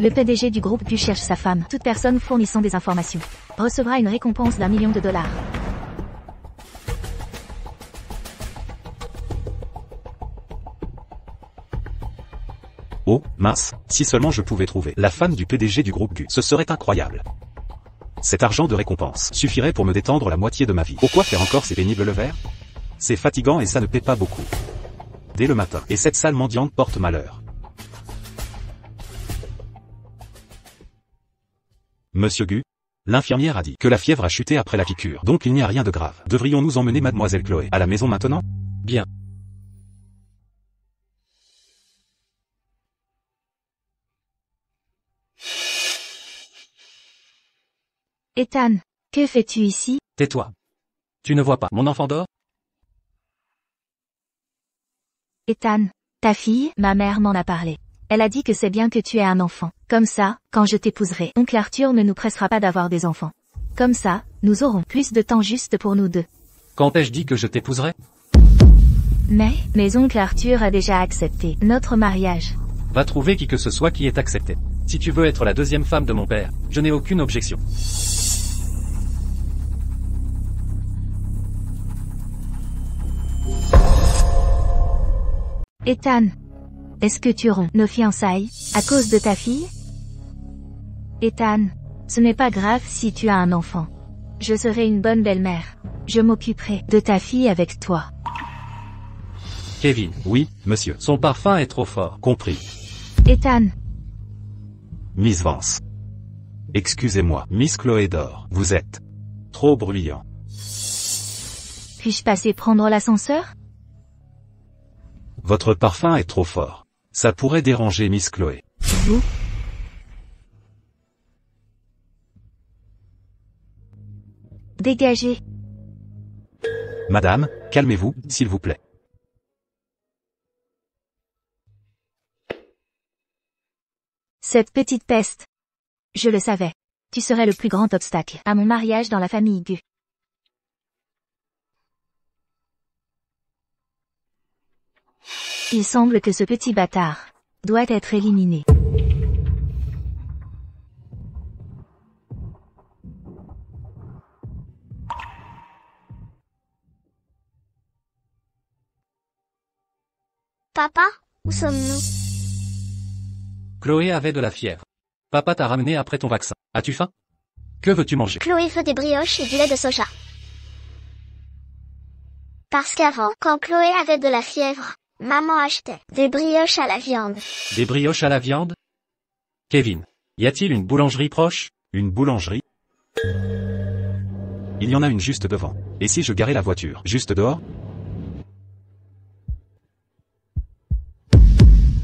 Le PDG du groupe Gu cherche sa femme. Toute personne fournissant des informations recevra une récompense d'1 million de dollars. Oh, mince, si seulement je pouvais trouver la femme du PDG du groupe Gu, ce serait incroyable. Cet argent de récompense suffirait pour me détendre la moitié de ma vie. Pourquoi faire encore ces pénibles levers? C'est fatigant et ça ne paie pas beaucoup. Dès le matin, et cette sale mendiante porte malheur. Monsieur Gu, l'infirmière a dit que la fièvre a chuté après la piqûre, donc il n'y a rien de grave. Devrions-nous emmener mademoiselle Chloé à la maison maintenant? Bien. Ethan, que fais-tu ici? Tais-toi. Tu ne vois pas, mon enfant dort? Ethan, ta fille, ma mère m'en a parlé. Elle a dit que c'est bien que tu aies un enfant. Comme ça, quand je t'épouserai, oncle Arthur ne nous pressera pas d'avoir des enfants. Comme ça, nous aurons plus de temps juste pour nous deux. Quand ai-je dit que je t'épouserais? Mais oncle Arthur a déjà accepté notre mariage. Va trouver qui que ce soit qui ait accepté. Si tu veux être la deuxième femme de mon père, je n'ai aucune objection. Ethan. Est-ce que tu romps nos fiançailles à cause de ta fille? Ethan. Ce n'est pas grave si tu as un enfant. Je serai une bonne belle-mère. Je m'occuperai de ta fille avec toi. Kevin. Oui, monsieur. Son parfum est trop fort. Compris. Ethan. Miss Vance. Excusez-moi, Miss Chloé Dor. Vous êtes trop bruyant. Puis-je passer prendre l'ascenseur? Votre parfum est trop fort. Ça pourrait déranger Miss Chloé. Vous? Dégagez. Madame, calmez-vous, s'il vous plaît. Cette petite peste. Je le savais. Tu serais le plus grand obstacle à mon mariage dans la famille Gu. Il semble que ce petit bâtard doit être éliminé. Papa, où sommes-nous? Chloé avait de la fièvre. Papa t'a ramené après ton vaccin. As-tu faim? Que veux-tu manger? Chloé veut des brioches et du lait de soja. Parce qu'avant, quand Chloé avait de la fièvre, maman achetait des brioches à la viande. Des brioches à la viande? Kevin. Y a-t-il une boulangerie proche? Une boulangerie? Il y en a une juste devant. Et si je garais la voiture juste dehors?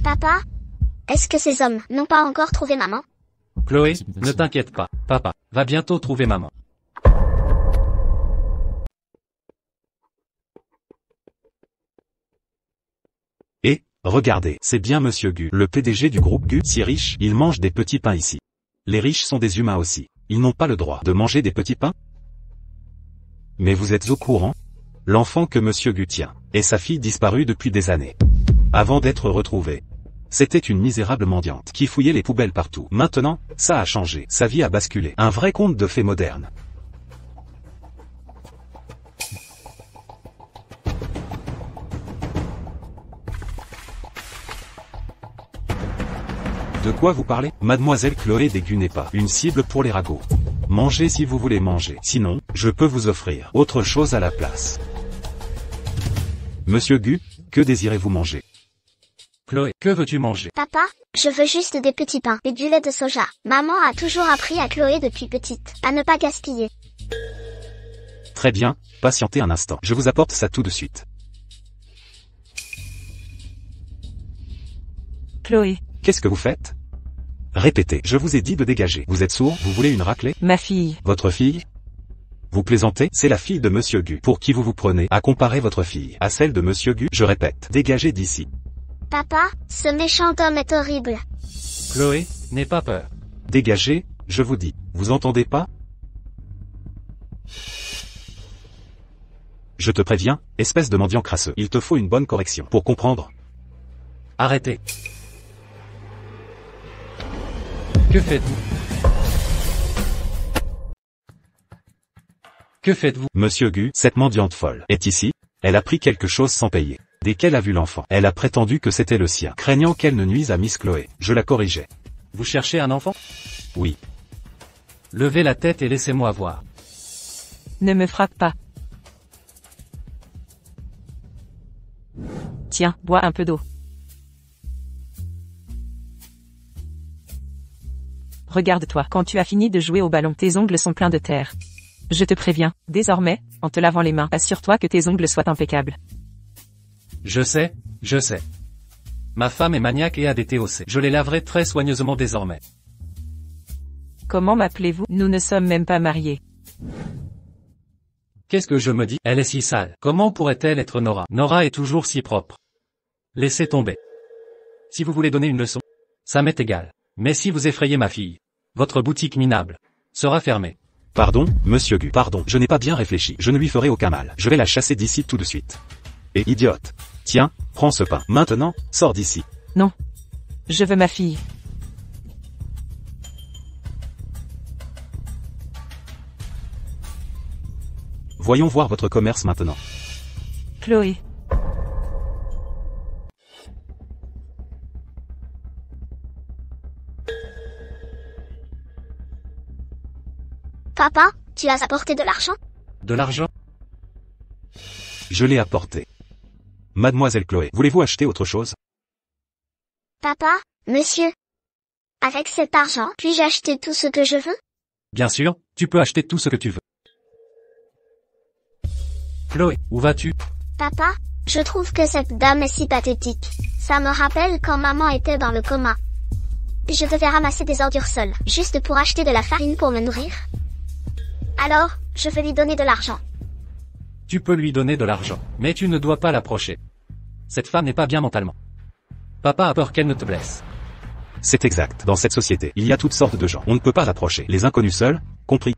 Papa? Est-ce que ces hommes n'ont pas encore trouvé maman? Chloé, ne t'inquiète pas. Papa va bientôt trouver maman. Et, regardez, c'est bien Monsieur Gu, le PDG du groupe Gu, si riche, il mange des petits pains ici. Les riches sont des humains aussi. Ils n'ont pas le droit de manger des petits pains? Mais vous êtes au courant? L'enfant que Monsieur Gu tient, et sa fille disparue depuis des années. Avant d'être retrouvée. C'était une misérable mendiante qui fouillait les poubelles partout. Maintenant, ça a changé. Sa vie a basculé. Un vrai conte de fées moderne. De quoi vous parlez? Mademoiselle Chloé des Gu n'est pas une cible pour les ragots. Mangez si vous voulez manger. Sinon, je peux vous offrir autre chose à la place. Monsieur Gu, que désirez-vous manger? Chloé, que veux-tu manger? Papa, je veux juste des petits pains et du lait de soja. Maman a toujours appris à Chloé depuis petite à ne pas gaspiller. Très bien, patientez un instant. Je vous apporte ça tout de suite. Chloé. Qu'est-ce que vous faites? Répétez, je vous ai dit de dégager. Vous êtes sourd? Vous voulez une raclée? Ma fille. Votre fille? Vous plaisantez? C'est la fille de Monsieur Gu. Pour qui vous prenez à comparer votre fille à celle de Monsieur Gu? Je répète, dégagez d'ici. Papa, ce méchant homme est horrible. Chloé, n'aie pas peur. Dégagez, je vous dis. Vous entendez pas? Je te préviens, espèce de mendiant crasseux. Il te faut une bonne correction pour comprendre. Arrêtez. Que faites-vous? Que faites-vous? Monsieur Gu, cette mendiante folle, est ici. Elle a pris quelque chose sans payer. Dès qu'elle a vu l'enfant, elle a prétendu que c'était le sien, craignant qu'elle ne nuise à Miss Chloé. Je la corrigeais. Vous cherchez un enfant? Oui. Levez la tête et laissez-moi voir. Ne me frappe pas. Tiens, bois un peu d'eau. Regarde-toi, quand tu as fini de jouer au ballon, tes ongles sont pleins de terre. Je te préviens, désormais, en te lavant les mains, assure-toi que tes ongles soient impeccables. Je sais. Ma femme est maniaque et a des TOC. Je les laverai très soigneusement désormais. Comment m'appelez-vous? Nous ne sommes même pas mariés. Qu'est-ce que je me dis? Elle est si sale. Comment pourrait-elle être Nora? Nora est toujours si propre. Laissez tomber. Si vous voulez donner une leçon, ça m'est égal. Mais si vous effrayez ma fille, votre boutique minable sera fermée. Pardon, Monsieur Gu, pardon, je n'ai pas bien réfléchi. Je ne lui ferai aucun mal. Je vais la chasser d'ici tout de suite. Et idiote. Tiens, prends ce pain. Maintenant, sors d'ici. Non. Je veux ma fille. Voyons voir votre commerce maintenant. Chloé. Papa, tu as apporté de l'argent? De l'argent? Je l'ai apporté. Mademoiselle Chloé, voulez-vous acheter autre chose? Papa, monsieur. Avec cet argent, puis-je acheter tout ce que je veux? Bien sûr, tu peux acheter tout ce que tu veux. Chloé, où vas-tu? Papa, je trouve que cette dame est si pathétique. Ça me rappelle quand maman était dans le coma. Je devais ramasser des ordures seule, juste pour acheter de la farine pour me nourrir. Alors, je vais lui donner de l'argent. Tu peux lui donner de l'argent, mais tu ne dois pas l'approcher. Cette femme n'est pas bien mentalement. Papa a peur qu'elle ne te blesse. C'est exact. Dans cette société, il y a toutes sortes de gens. On ne peut pas l'approcher. Les inconnus seuls, compris.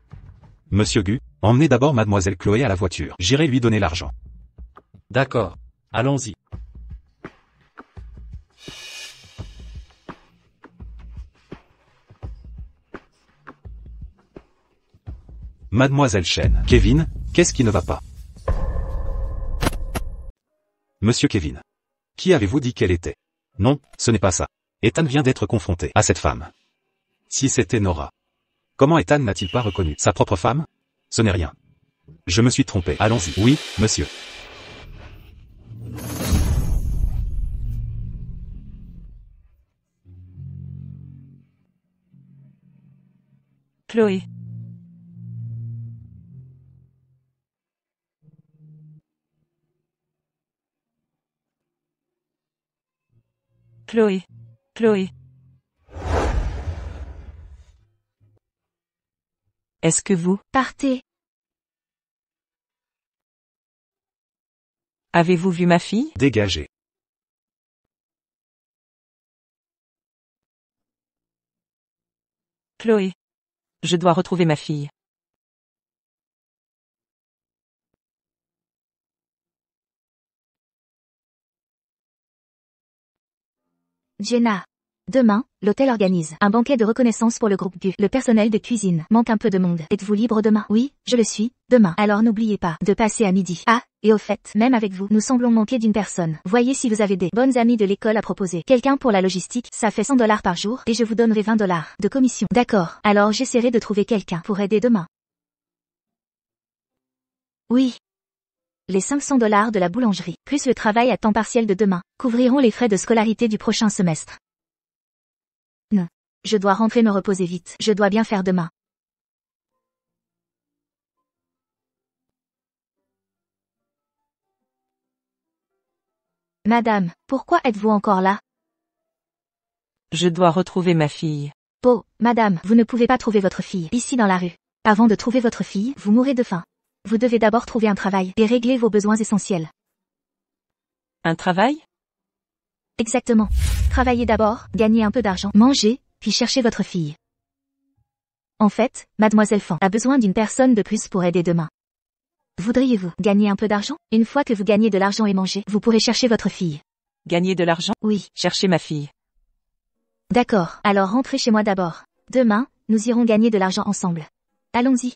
Monsieur Gu, emmenez d'abord mademoiselle Chloé à la voiture. J'irai lui donner l'argent. D'accord. Allons-y. Mademoiselle Chen. Kevin, qu'est-ce qui ne va pas? Monsieur Kevin. Qui avez-vous dit qu'elle était? Non, ce n'est pas ça. Ethan vient d'être confronté à cette femme. Si c'était Nora. Comment Ethan n'a-t-il pas reconnu sa propre femme? Ce n'est rien. Je me suis trompé. Allons-y. Oui, monsieur. Chloé. Chloé. Chloé. Est-ce que vous Partez. avez-vous vu ma fille? Dégagez. Chloé. Je dois retrouver ma fille. Jenna. Demain, l'hôtel organise un banquet de reconnaissance pour le groupe Gu. Le personnel de cuisine manque un peu de monde. Êtes-vous libre demain? Oui, je le suis, demain. Alors n'oubliez pas de passer à midi. Ah, et au fait, même avec vous, nous semblons manquer d'une personne. Voyez si vous avez des bonnes amies de l'école à proposer. Quelqu'un pour la logistique, ça fait $100 par jour, et je vous donnerai $20 de commission. D'accord, alors j'essaierai de trouver quelqu'un pour aider demain. Oui. Les $500 de la boulangerie, plus le travail à temps partiel de demain, couvriront les frais de scolarité du prochain semestre. Non. Je dois rentrer me reposer vite. Je dois bien faire demain. Madame, pourquoi êtes-vous encore là? Je dois retrouver ma fille. Oh, madame, vous ne pouvez pas trouver votre fille ici dans la rue. Avant de trouver votre fille, vous mourrez de faim. Vous devez d'abord trouver un travail et régler vos besoins essentiels. Un travail? Exactement. Travaillez d'abord, gagnez un peu d'argent, mangez, puis cherchez votre fille. En fait, mademoiselle Fan a besoin d'une personne de plus pour aider demain. Voudriez-vous gagner un peu d'argent? Une fois que vous gagnez de l'argent et mangez, vous pourrez chercher votre fille. Gagner de l'argent? Oui. Chercher ma fille. D'accord, alors rentrez chez moi d'abord. Demain, nous irons gagner de l'argent ensemble. Allons-y.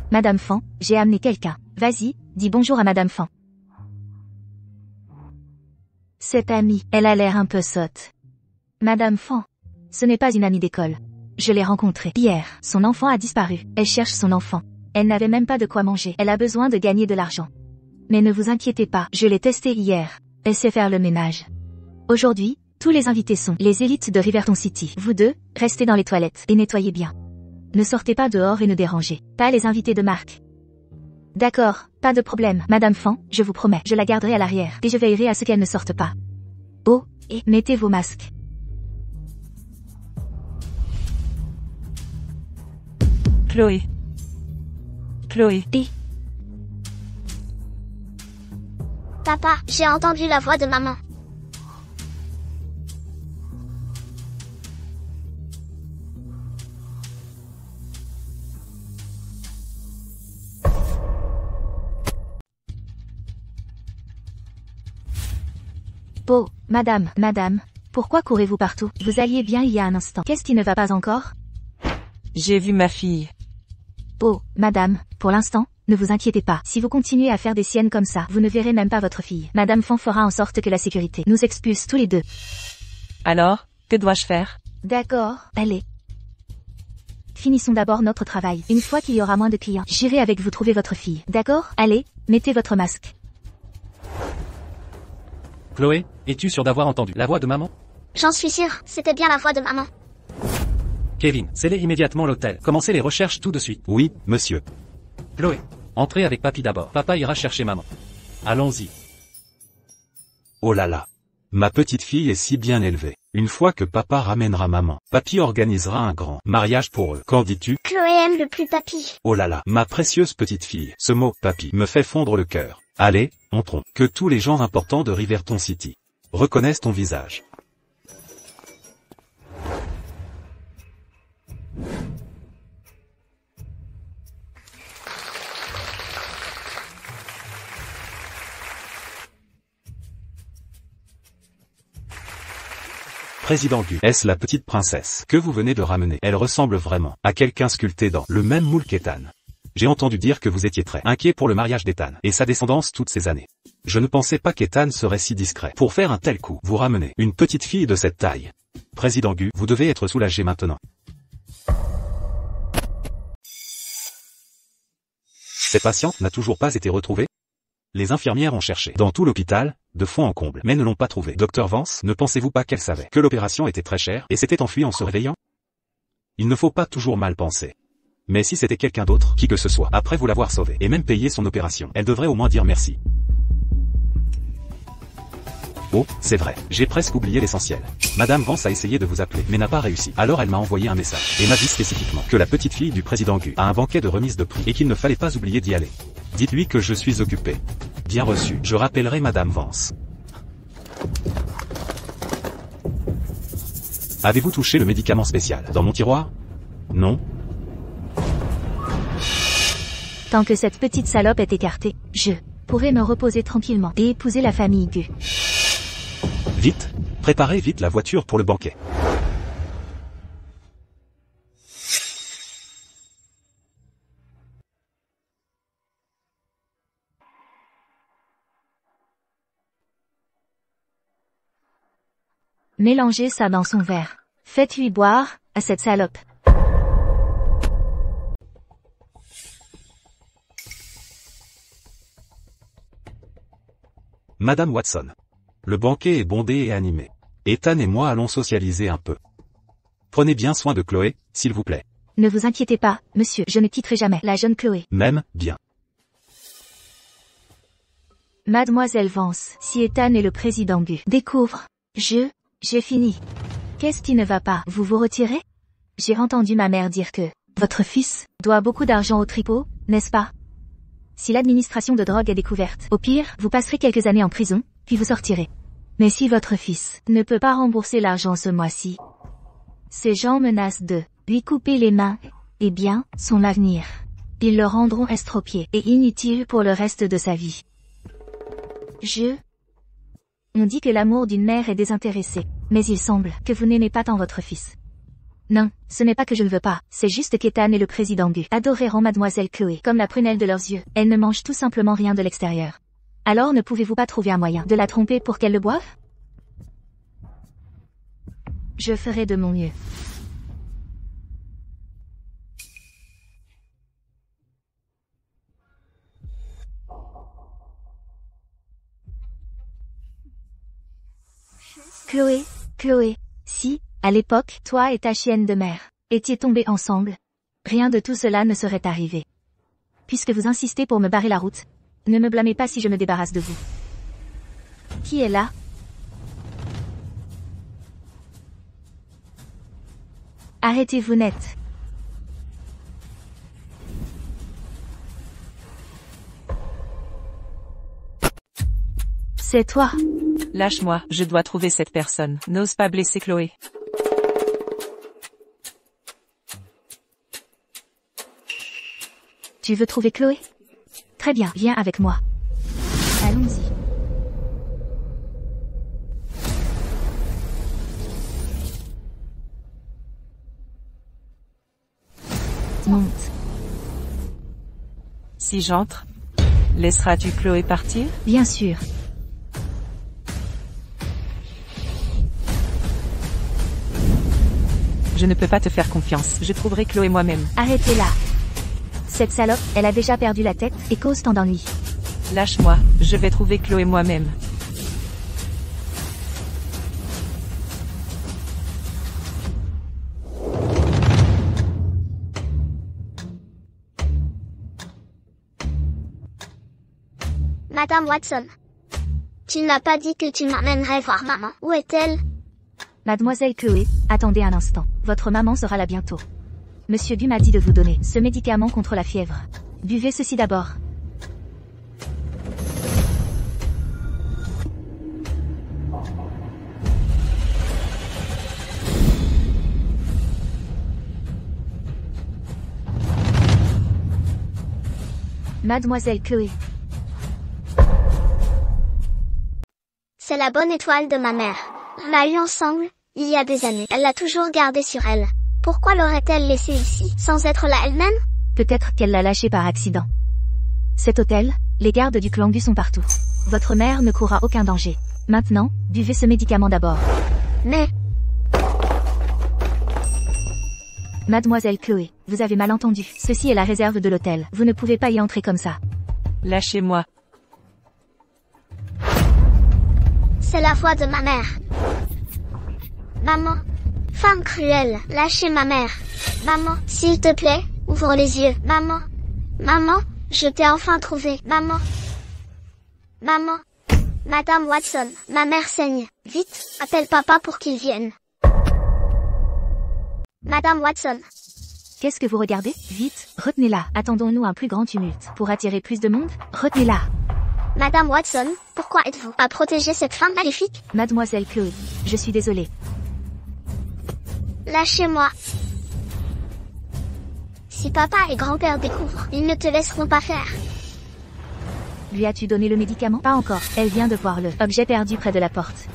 Madame Fan, j'ai amené quelqu'un. Vas-y, dis bonjour à Madame Fan. Cette amie, elle a l'air un peu sotte. Madame Fan, ce n'est pas une amie d'école. Je l'ai rencontrée hier. Son enfant a disparu. Elle cherche son enfant. Elle n'avait même pas de quoi manger. Elle a besoin de gagner de l'argent. Mais ne vous inquiétez pas, je l'ai testée hier. Elle sait faire le ménage. Aujourd'hui, tous les invités sont les élites de Riverton City. Vous deux, restez dans les toilettes et nettoyez bien. Ne sortez pas dehors et ne dérangez pas les invités de marque. D'accord, pas de problème. Madame Fan, je vous promets, je la garderai à l'arrière et je veillerai à ce qu'elle ne sorte pas. Oh, et mettez vos masques. Chloé. Chloé. Et Papa, j'ai entendu la voix de maman. Oh, madame, pourquoi courez-vous partout? Vous alliez bien il y a un instant. Qu'est-ce qui ne va pas encore? J'ai vu ma fille. Oh, madame, pour l'instant, ne vous inquiétez pas. Si vous continuez à faire des siennes comme ça, vous ne verrez même pas votre fille. Madame Fan fera en sorte que la sécurité nous expulse tous les deux. Alors, que dois-je faire? D'accord, allez. Finissons d'abord notre travail. Une fois qu'il y aura moins de clients, j'irai avec vous trouver votre fille. D'accord? Allez, mettez votre masque. Chloé, es-tu sûre d'avoir entendu la voix de maman? J'en suis sûre, c'était bien la voix de maman. Kevin, scellez immédiatement l'hôtel. Commencez les recherches tout de suite. Oui, monsieur. Chloé, entrez avec papy d'abord. Papa ira chercher maman. Allons-y. Oh là là. Ma petite fille est si bien élevée. Une fois que papa ramènera maman, papy organisera un grand mariage pour eux. Qu'en dis-tu? Chloé aime le plus papy. Oh là là, ma précieuse petite fille. Ce mot, papy, me fait fondre le cœur. Allez, entrons. Que tous les gens importants de Riverton City reconnaissent ton visage. Président Gu, est-ce la petite princesse que vous venez de ramener? Elle ressemble vraiment à quelqu'un sculpté dans le même moule qu'Ethan. J'ai entendu dire que vous étiez très inquiet pour le mariage d'Ethan et sa descendance toutes ces années. Je ne pensais pas qu'Ethan serait si discret. Pour faire un tel coup, vous ramenez une petite fille de cette taille. Président Gu, vous devez être soulagé maintenant. Cette patiente n'a toujours pas été retrouvée? Les infirmières ont cherché dans tout l'hôpital, de fond en comble, mais ne l'ont pas trouvée. Docteur Vance, ne pensez-vous pas qu'elle savait que l'opération était très chère et s'était enfuie en se réveillant? Il ne faut pas toujours mal penser. Mais si c'était quelqu'un d'autre, qui que ce soit, après vous l'avoir sauvée et même payé son opération, elle devrait au moins dire merci. Oh, c'est vrai, j'ai presque oublié l'essentiel. Madame Vance a essayé de vous appeler, mais n'a pas réussi. Alors elle m'a envoyé un message, et m'a dit spécifiquement que la petite fille du président Gu a un banquet de remise de prix, et qu'il ne fallait pas oublier d'y aller. Dites-lui que je suis occupé. Bien reçu, je rappellerai Madame Vance. Avez-vous touché le médicament spécial dans mon tiroir? Non? Tant que cette petite salope est écartée, je pourrai me reposer tranquillement et épouser la famille Gu. Vite, préparez vite la voiture pour le banquet. Mélangez ça dans son verre. Faites-lui boire, à cette salope. Madame Watson. Le banquet est bondé et animé. Ethan et moi allons socialiser un peu. Prenez bien soin de Chloé, s'il vous plaît. Ne vous inquiétez pas, monsieur, je ne quitterai jamais la jeune Chloé. Même, bien. Mademoiselle Vance, si Ethan et le président Gu découvrent, j'ai fini. Qu'est-ce qui ne va pas? Vous vous retirez? J'ai entendu ma mère dire que votre fils doit beaucoup d'argent au tripot, n'est-ce pas? Si l'administration de drogue est découverte, au pire, vous passerez quelques années en prison, puis vous sortirez. Mais si votre fils ne peut pas rembourser l'argent ce mois-ci, ces gens menacent de lui couper les mains, et bien, son avenir. Ils le rendront estropié et inutile pour le reste de sa vie. On dit que l'amour d'une mère est désintéressé, mais il semble que vous n'aimez pas tant votre fils. Non, ce n'est pas que je ne veux pas, c'est juste qu'Ethan et le président Gu adoreront mademoiselle Chloé comme la prunelle de leurs yeux. Elle ne mange tout simplement rien de l'extérieur. Alors ne pouvez-vous pas trouver un moyen de la tromper pour qu'elle le boive? Je ferai de mon mieux. Chloé, si, à l'époque, toi et ta chienne de mère étiez tombés ensemble, rien de tout cela ne serait arrivé. Puisque vous insistez pour me barrer la route, ne me blâmez pas si je me débarrasse de vous. Qui est là? Arrêtez-vous net. C'est toi. Lâche-moi, je dois trouver cette personne. N'ose pas blesser Chloé. Tu veux trouver Chloé? Très bien, viens avec moi. Allons-y. Monte. Si j'entre, laisseras-tu Chloé partir? Bien sûr. Je ne peux pas te faire confiance. Je trouverai Chloé moi-même. Arrêtez-la. Cette salope, elle a déjà perdu la tête et cause tant d'ennuis. Lâche-moi, je vais trouver Chloé moi-même. Madame Watson. Tu n'as pas dit que tu m'amènerais voir maman. Où est-elle? Mademoiselle Chloé, attendez un instant. Votre maman sera là bientôt. Monsieur Du m'a dit de vous donner ce médicament contre la fièvre. Buvez ceci d'abord. Mademoiselle Chloé. C'est la bonne étoile de ma mère. On l'a eue ensemble, il y a des années. Elle l'a toujours gardée sur elle. Pourquoi l'aurait-elle laissée ici, sans être là elle-même? Peut-être qu'elle l'a lâché par accident. Cet hôtel, les gardes du clan Du sont partout. Votre mère ne courra aucun danger. Maintenant, buvez ce médicament d'abord. Mais... Mademoiselle Chloé, vous avez mal entendu. Ceci est la réserve de l'hôtel. Vous ne pouvez pas y entrer comme ça. Lâchez-moi. C'est la foi de ma mère. Maman. Femme cruelle, lâchez ma mère. Maman, s'il te plaît, ouvre les yeux. Maman. Maman, je t'ai enfin trouvé. Maman. Maman. Madame Watson, ma mère saigne. Vite, appelle papa pour qu'il vienne. Madame Watson. Qu'est-ce que vous regardez? Vite, retenez-la. Attendons-nous un plus grand tumulte. Pour attirer plus de monde? Retenez-la. Madame Watson, pourquoi êtes-vous à protéger cette femme maléfique? Mademoiselle Chloé, je suis désolée. Lâchez-moi. Si papa et grand-père découvrent, ils ne te laisseront pas faire. Lui as-tu donné le médicament? Pas encore. Elle vient de voir le objet perdu près de la porte.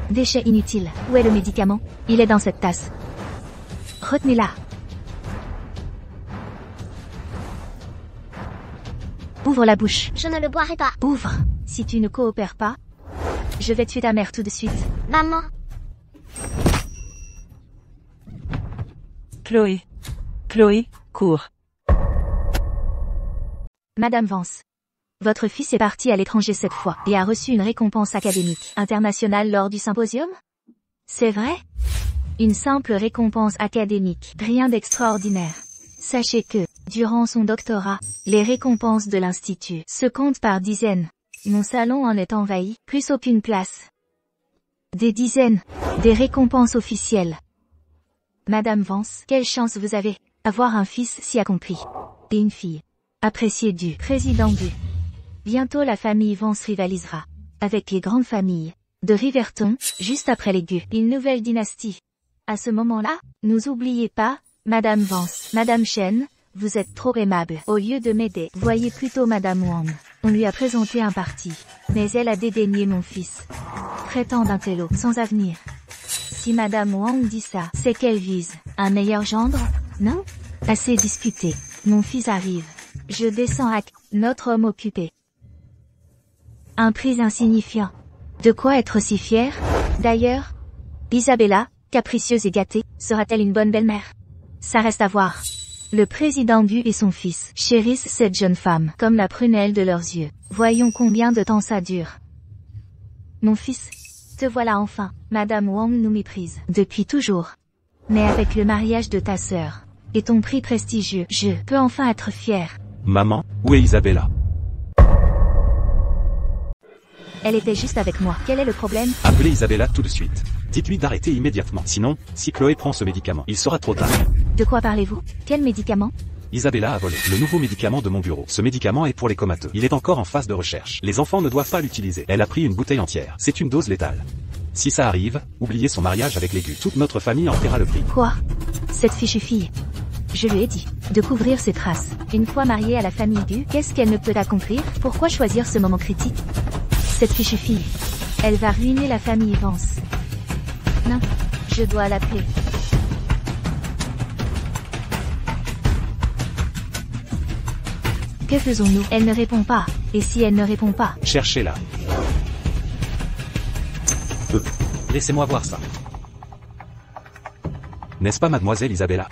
Déchet inutile. Où est le médicament? Il est dans cette tasse. Retenez-la. Ouvre la bouche. Je ne le boirai pas. Ouvre. Si tu ne coopères pas, je vais tuer ta mère tout de suite. Maman. Chloé. Chloé, cours. Madame Vance. Votre fils est parti à l'étranger cette fois et a reçu une récompense académique internationale lors du symposium? C'est vrai? Une simple récompense académique, rien d'extraordinaire. Sachez que, durant son doctorat, les récompenses de l'Institut se comptent par dizaines. Mon salon en est envahi, plus aucune place. Des dizaines, des récompenses officielles. Madame Vance, quelle chance vous avez, avoir un fils si accompli. Et une fille. Appréciée du président du. Bientôt la famille Vance rivalisera avec les grandes familles de Riverton, juste après les Gu. Une nouvelle dynastie. À ce moment-là, nous oubliez pas, Madame Vance, Madame Chen, vous êtes trop aimable. Au lieu de m'aider, voyez plutôt Madame Wang. On lui a présenté un parti, mais elle a dédaigné mon fils. Traitant d'un télo, sans avenir. Si Madame Wang dit ça, c'est qu'elle vise un meilleur gendre? Non? Assez discuté. Mon fils arrive. Je descends à notre homme occupé. Un prix insignifiant. De quoi être si fier? D'ailleurs, Isabella, capricieuse et gâtée, sera-t-elle une bonne belle-mère? Ça reste à voir. Le président Du et son fils chérissent cette jeune femme comme la prunelle de leurs yeux. Voyons combien de temps ça dure. Mon fils, te voilà enfin. Madame Wang nous méprise depuis toujours. Mais avec le mariage de ta sœur et ton prix prestigieux, je peux enfin être fière. Maman, où est Isabella? Elle était juste avec moi. Quel est le problème? Appelez Isabella tout de suite. Dites-lui d'arrêter immédiatement. Sinon, si Chloé prend ce médicament, il sera trop tard. De quoi parlez-vous? Quel médicament? Isabella a volé le nouveau médicament de mon bureau. Ce médicament est pour les comateux. Il est encore en phase de recherche. Les enfants ne doivent pas l'utiliser. Elle a pris une bouteille entière. C'est une dose létale. Si ça arrive, oubliez son mariage avec les Gu. Toute notre famille en paiera le prix. Quoi? Cette fichue fille. Je lui ai dit de couvrir ses traces. Une fois mariée à la famille Gu, qu'est-ce qu'elle ne peut accomplir? Pourquoi choisir ce moment critique? Cette fichue fille. Elle va ruiner la famille Vance. Non, je dois l'appeler. Que faisons-nous? Elle ne répond pas. Et si elle ne répond pas? Cherchez-la. Laissez-moi voir ça. N'est-ce pas mademoiselle Isabella?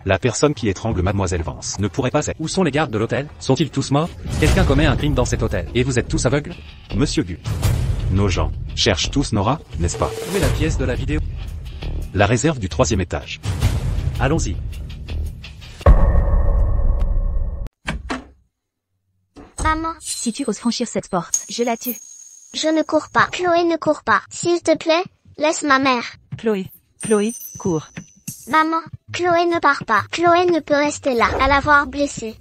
La personne qui étrangle mademoiselle Vance ne pourrait pas être... Où sont les gardes de l'hôtel? Sont-ils tous morts? Quelqu'un commet un crime dans cet hôtel. Et vous êtes tous aveugles? Monsieur Gu. Nos gens cherchent tous Nora, n'est-ce pas? Où est la pièce de la vidéo? La réserve du 3e étage. Allons-y. Maman, Si tu oses franchir cette porte, je la tue. je ne cours pas. Chloé ne court pas. S'il te plaît, laisse ma mère. Chloé, cours. Maman, Chloé ne part pas. Chloé ne peut rester là, à l'avoir blessée.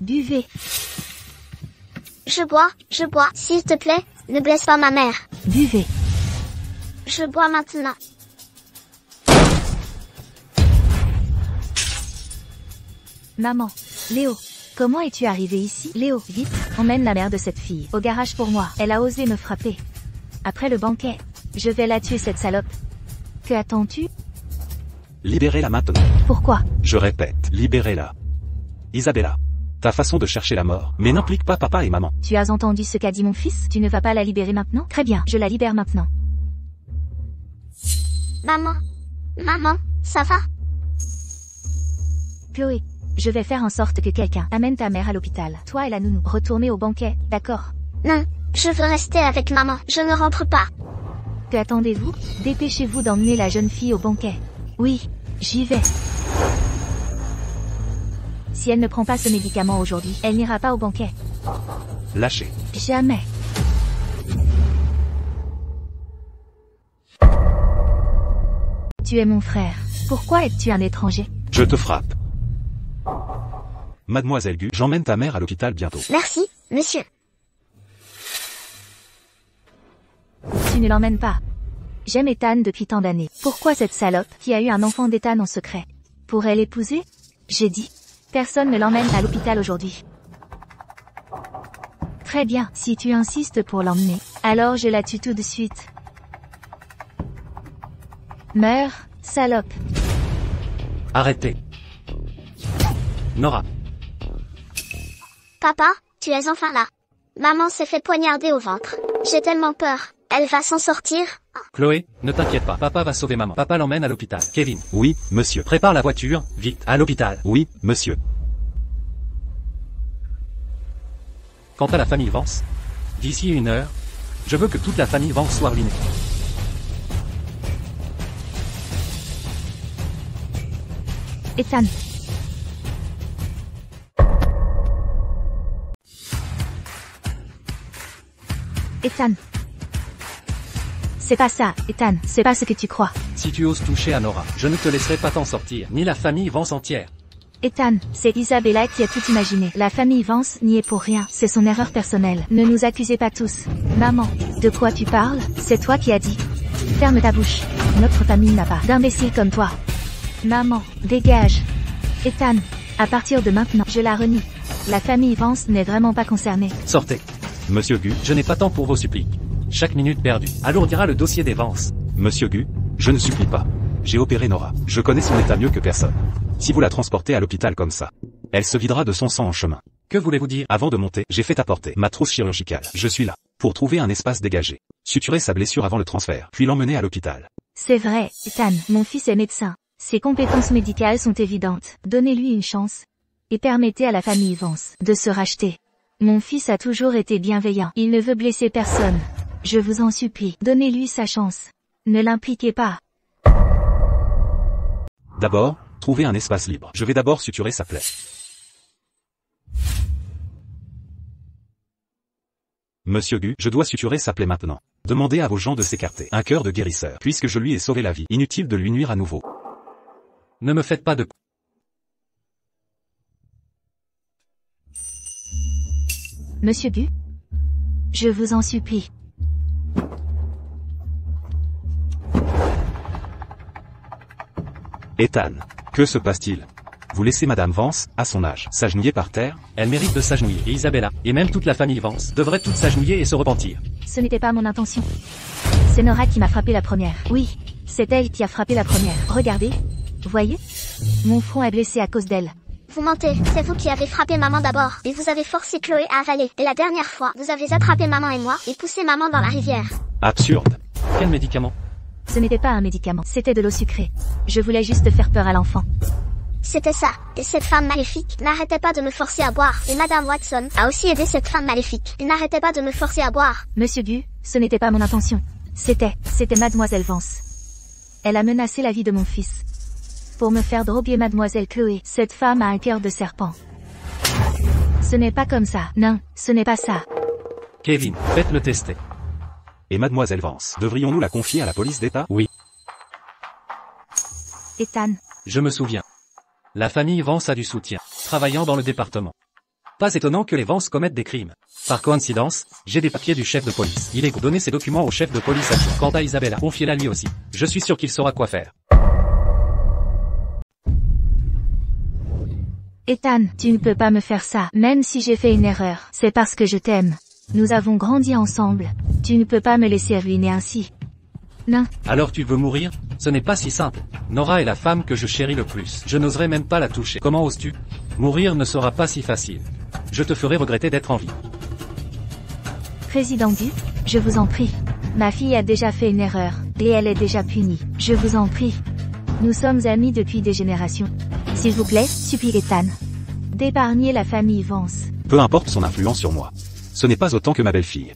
Buvez. Je bois. S'il te plaît, ne blesse pas ma mère. Buvez. Je bois maintenant. Maman. Léo. Comment es-tu arrivé ici? Léo, vite, emmène la mère de cette fille au garage pour moi. Elle a osé me frapper. Après le banquet. Je vais la tuer cette salope. Que attends-tu? Libérez-la maintenant. Pourquoi? Je répète, libérez-la. Isabella. Ta façon de chercher la mort, mais n'implique pas papa et maman. Tu as entendu ce qu'a dit mon fils? Tu ne vas pas la libérer maintenant? Très bien, je la libère maintenant. Maman, ça va? Chloé, je vais faire en sorte que quelqu'un amène ta mère à l'hôpital. Toi et la nounou, retournez au banquet, d'accord? Non, je veux rester avec maman. Je ne rentre pas. Que attendez-vous? Dépêchez-vous d'emmener la jeune fille au banquet. Oui, j'y vais. Si elle ne prend pas ce médicament aujourd'hui, elle n'ira pas au banquet. Lâchez. Jamais. Tu es mon frère. Pourquoi es-tu un étranger? Je te frappe. Mademoiselle Gu, j'emmène ta mère à l'hôpital bientôt. Merci, monsieur. Tu ne l'emmènes pas. J'aime Ethan depuis tant d'années. Pourquoi cette salope qui a eu un enfant d'Ethan en secret? Pourrait l'épouser? J'ai dit. Personne ne l'emmène à l'hôpital aujourd'hui. Très bien, si tu insistes pour l'emmener, alors je la tue tout de suite. Meurs, salope. Arrêtez. Nora. Papa, tu es enfin là. Maman s'est fait poignarder au ventre. J'ai tellement peur. Elle va s'en sortir? Chloé, ne t'inquiète pas. Papa va sauver maman. Papa l'emmène à l'hôpital. Kevin. Oui, monsieur. Prépare la voiture, vite, à l'hôpital. Oui, monsieur. Quant à la famille Vance, d'ici 1 heure, je veux que toute la famille Vance soit ruinée. Ethan. Ethan. C'est pas ça, Ethan, c'est pas ce que tu crois. Si tu oses toucher à Nora, je ne te laisserai pas t'en sortir, ni la famille Vance entière. Ethan, c'est Isabella qui a tout imaginé. La famille Vance n'y est pour rien, c'est son erreur personnelle. Ne nous accusez pas tous. Maman, de quoi tu parles? C'est toi qui as dit. Ferme ta bouche. Notre famille n'a pas d'imbéciles comme toi. Maman, dégage. Ethan, à partir de maintenant, je la renie. La famille Vance n'est vraiment pas concernée. Sortez. Monsieur Gu, Je n'ai pas temps pour vos suppliques. Chaque minute perdue alourdira le dossier des Vance. monsieur Gu, je ne supplie pas. J'ai opéré Nora. Je connais son état mieux que personne. Si vous la transportez à l'hôpital comme ça, elle se videra de son sang en chemin. Que voulez-vous dire? Avant de monter, j'ai fait apporter ma trousse chirurgicale. Je suis là pour trouver un espace dégagé, suturer sa blessure avant le transfert, puis l'emmener à l'hôpital. C'est vrai, Ethan, mon fils est médecin. Ses compétences médicales sont évidentes. Donnez-lui une chance. Et permettez à la famille Vance de se racheter. Mon fils a toujours été bienveillant. Il ne veut blesser personne. Je vous en supplie, donnez-lui sa chance. Ne l'impliquez pas. D'abord, trouver un espace libre. Je vais d'abord suturer sa plaie. Monsieur Gu, je dois suturer sa plaie maintenant. Demandez à vos gens de s'écarter. Un cœur de guérisseur, puisque je lui ai sauvé la vie. Inutile de lui nuire à nouveau. Ne me faites pas de... Monsieur Gu? Je vous en supplie. Ethan, que se passe-t-il? Vous laissez Madame Vance, à son âge, s'agenouiller par terre? Elle mérite de s'agenouiller. Et Isabella, et même toute la famille Vance, devraient toutes s'agenouiller et se repentir. Ce n'était pas mon intention. C'est Nora qui m'a frappé la première. Oui, c'est elle qui a frappé la première. Regardez. Voyez? Mon front est blessé à cause d'elle. Vous mentez, c'est vous qui avez frappé maman d'abord, et vous avez forcé Chloé à avaler. Et la dernière fois, vous avez attrapé maman et moi, et poussé maman dans la rivière. Absurde. Quel médicament? Ce n'était pas un médicament, c'était de l'eau sucrée. Je voulais juste faire peur à l'enfant. C'était ça. Et cette femme maléfique n'arrêtait pas de me forcer à boire. Et Madame Watson a aussi aidé cette femme maléfique. Il n'arrêtait pas de me forcer à boire. Monsieur Gu, ce n'était pas mon intention. C'était Mademoiselle Vance. Elle a menacé la vie de mon fils. Pour me faire droguer Mademoiselle Chloé. Cette femme a un cœur de serpent. Ce n'est pas comme ça. Non, ce n'est pas ça. Kevin, faites-le tester. Et Mademoiselle Vance, devrions-nous la confier à la police d'État? Oui. Ethan. Je me souviens. La famille Vance a du soutien, travaillant dans le département. Pas étonnant que les Vance commettent des crimes. Par coïncidence, j'ai des papiers du chef de police. Il est donné ces documents au chef de police adjoint. Quant à Isabella, confiez-la lui aussi. Je suis sûr qu'il saura quoi faire. Ethan, tu ne peux pas me faire ça. Même si j'ai fait une erreur, c'est parce que je t'aime. Nous avons grandi ensemble. Tu ne peux pas me laisser ruiner ainsi. Non. Alors tu veux mourir? Ce n'est pas si simple. Nora est la femme que je chéris le plus. Je n'oserais même pas la toucher. Comment oses-tu? Mourir ne sera pas si facile. Je te ferai regretter d'être en vie. Président Gu, je vous en prie. Ma fille a déjà fait une erreur, et elle est déjà punie. Je vous en prie. Nous sommes amis depuis des générations. S'il vous plaît, supplie Ethan. D'épargner la famille Vance. Peu importe son influence sur moi. Ce n'est pas autant que ma belle-fille.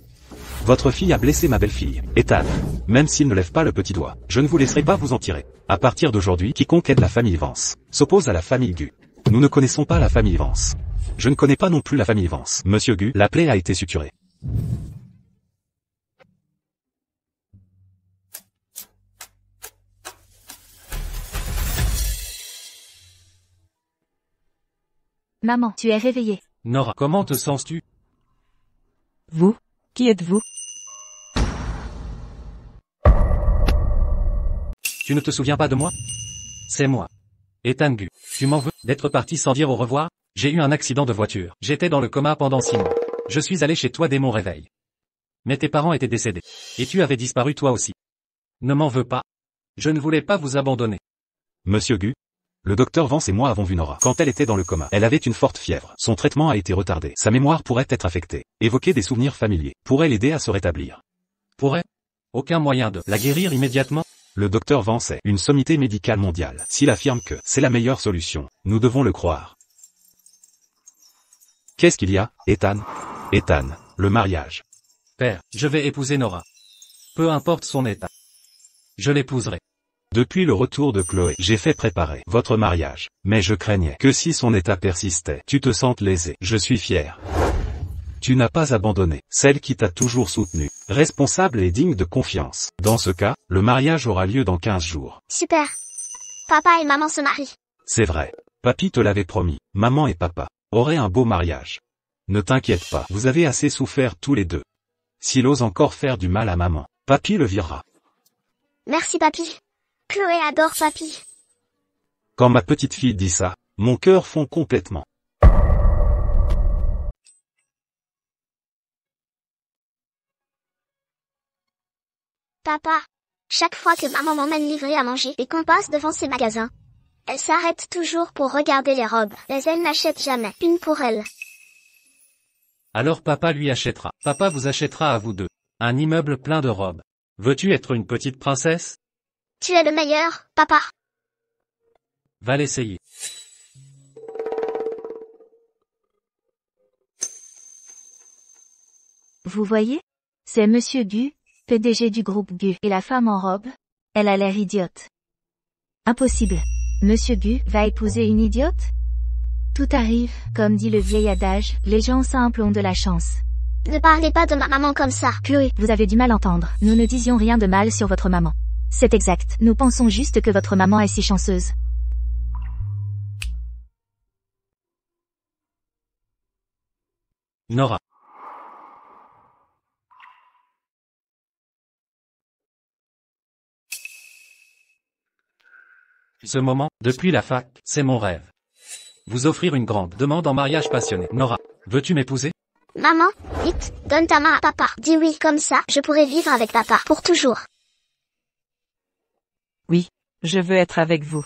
Votre fille a blessé ma belle-fille, Ethan. Même s'il ne lève pas le petit doigt, je ne vous laisserai pas vous en tirer. À partir d'aujourd'hui, quiconque aide la famille Vance s'oppose à la famille Gu. Nous ne connaissons pas la famille Vance. Je ne connais pas non plus la famille Vance. Monsieur Gu, la plaie a été suturée. Maman, tu es réveillée. Nora, comment te sens-tu? Vous? Qui êtes-vous? Tu ne te souviens pas de moi? C'est moi. Ethan Gu. Tu m'en veux d'être parti sans dire au revoir? J'ai eu un accident de voiture. J'étais dans le coma pendant 6 mois. Je suis allé chez toi dès mon réveil. Mais tes parents étaient décédés. Et tu avais disparu toi aussi. Ne m'en veux pas. Je ne voulais pas vous abandonner. Monsieur Gu, le docteur Vance et moi avons vu Nora. Quand elle était dans le coma, elle avait une forte fièvre. Son traitement a été retardé. Sa mémoire pourrait être affectée. Évoquer des souvenirs familiers pourrait l'aider à se rétablir. Pourrait? Aucun moyen de la guérir immédiatement? Le docteur Vance est une sommité médicale mondiale. S'il affirme que c'est la meilleure solution, nous devons le croire. Qu'est-ce qu'il y a, Ethan? Ethan, le mariage. Père, je vais épouser Nora. Peu importe son état. Je l'épouserai. Depuis le retour de Chloé, j'ai fait préparer votre mariage. Mais je craignais que si son état persistait, tu te sentes lésé. Je suis fier. Tu n'as pas abandonné celle qui t'a toujours soutenu, responsable et digne de confiance. Dans ce cas, le mariage aura lieu dans 15 jours. Super. Papa et maman se marient. C'est vrai. Papy te l'avait promis. Maman et papa auraient un beau mariage. Ne t'inquiète pas, vous avez assez souffert tous les deux. S'il ose encore faire du mal à maman, papy le virera. Merci papy. Chloé adore papy. Quand ma petite fille dit ça, mon cœur fond complètement. Papa. Chaque fois que maman m'emmène livrer à manger et qu'on passe devant ces magasins, elle s'arrête toujours pour regarder les robes, mais elle n'achète jamais une pour elle. Alors papa lui achètera. Papa vous achètera à vous deux un immeuble plein de robes. Veux-tu être une petite princesse? Tu es le meilleur, papa. Va l'essayer. Vous voyez? C'est Monsieur Gu, PDG du groupe Gu. Et la femme en robe? Elle a l'air idiote. Impossible. Monsieur Gu va épouser une idiote? Tout arrive, comme dit le vieil adage, les gens simples ont de la chance. Ne parlez pas de ma maman comme ça. Chloé, vous avez du mal à entendre. Nous ne disions rien de mal sur votre maman. C'est exact. Nous pensons juste que votre maman est si chanceuse. Nora. Ce moment, depuis la fac, c'est mon rêve. Vous offrir une grande demande en mariage passionné. Nora, veux-tu m'épouser? Maman, vite, donne ta main à papa. Dis oui, comme ça, je pourrai vivre avec papa pour toujours. Oui, je veux être avec vous.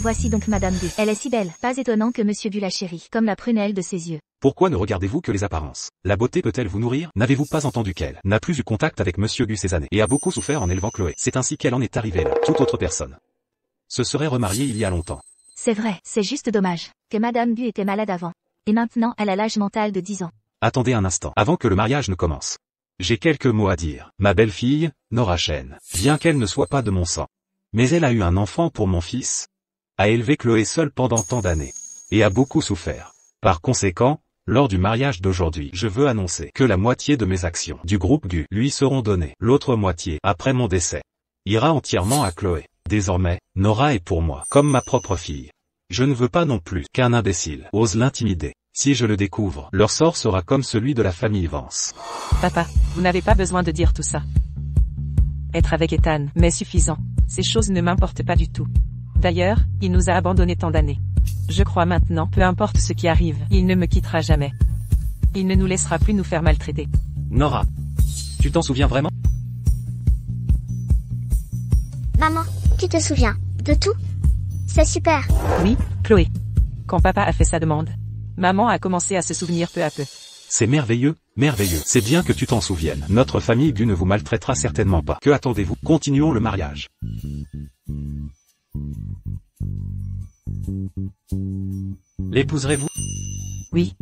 Voici donc Madame Gu. Elle est si belle. Pas étonnant que Monsieur Gu la chérit, comme la prunelle de ses yeux. Pourquoi ne regardez-vous que les apparences? La beauté peut-elle vous nourrir? N'avez-vous pas entendu qu'elle n'a plus eu contact avec Monsieur Gu ces années et a beaucoup souffert en élevant Chloé? C'est ainsi qu'elle en est arrivée là. Toute autre personne se serait remariée il y a longtemps. C'est vrai, c'est juste dommage que Madame Gu était malade avant. Et maintenant elle a l'âge mental de 10 ans. Attendez un instant, avant que le mariage ne commence. J'ai quelques mots à dire. Ma belle-fille, Nora Chen, bien qu'elle ne soit pas de mon sang, mais elle a eu un enfant pour mon fils, a élevé Chloé seule pendant tant d'années, et a beaucoup souffert. Par conséquent, lors du mariage d'aujourd'hui, je veux annoncer que la moitié de mes actions du groupe Gu lui seront données. L'autre moitié, après mon décès, ira entièrement à Chloé. Désormais, Nora est pour moi comme ma propre fille. Je ne veux pas non plus qu'un imbécile ose l'intimider. Si je le découvre, leur sort sera comme celui de la famille Vance. Papa, vous n'avez pas besoin de dire tout ça. Être avec Ethan m'est suffisant. Ces choses ne m'importent pas du tout. D'ailleurs, il nous a abandonnés tant d'années. Je crois maintenant, peu importe ce qui arrive, il ne me quittera jamais. Il ne nous laissera plus nous faire maltraiter. Nora. Tu t'en souviens vraiment? Maman, tu te souviens de tout? C'est super. Oui, Chloé. Quand papa a fait sa demande, maman a commencé à se souvenir peu à peu. C'est merveilleux, merveilleux. C'est bien que tu t'en souviennes. Notre famille Gu ne vous maltraitera certainement pas. Que attendez-vous? Continuons le mariage. L'épouserez-vous? Oui.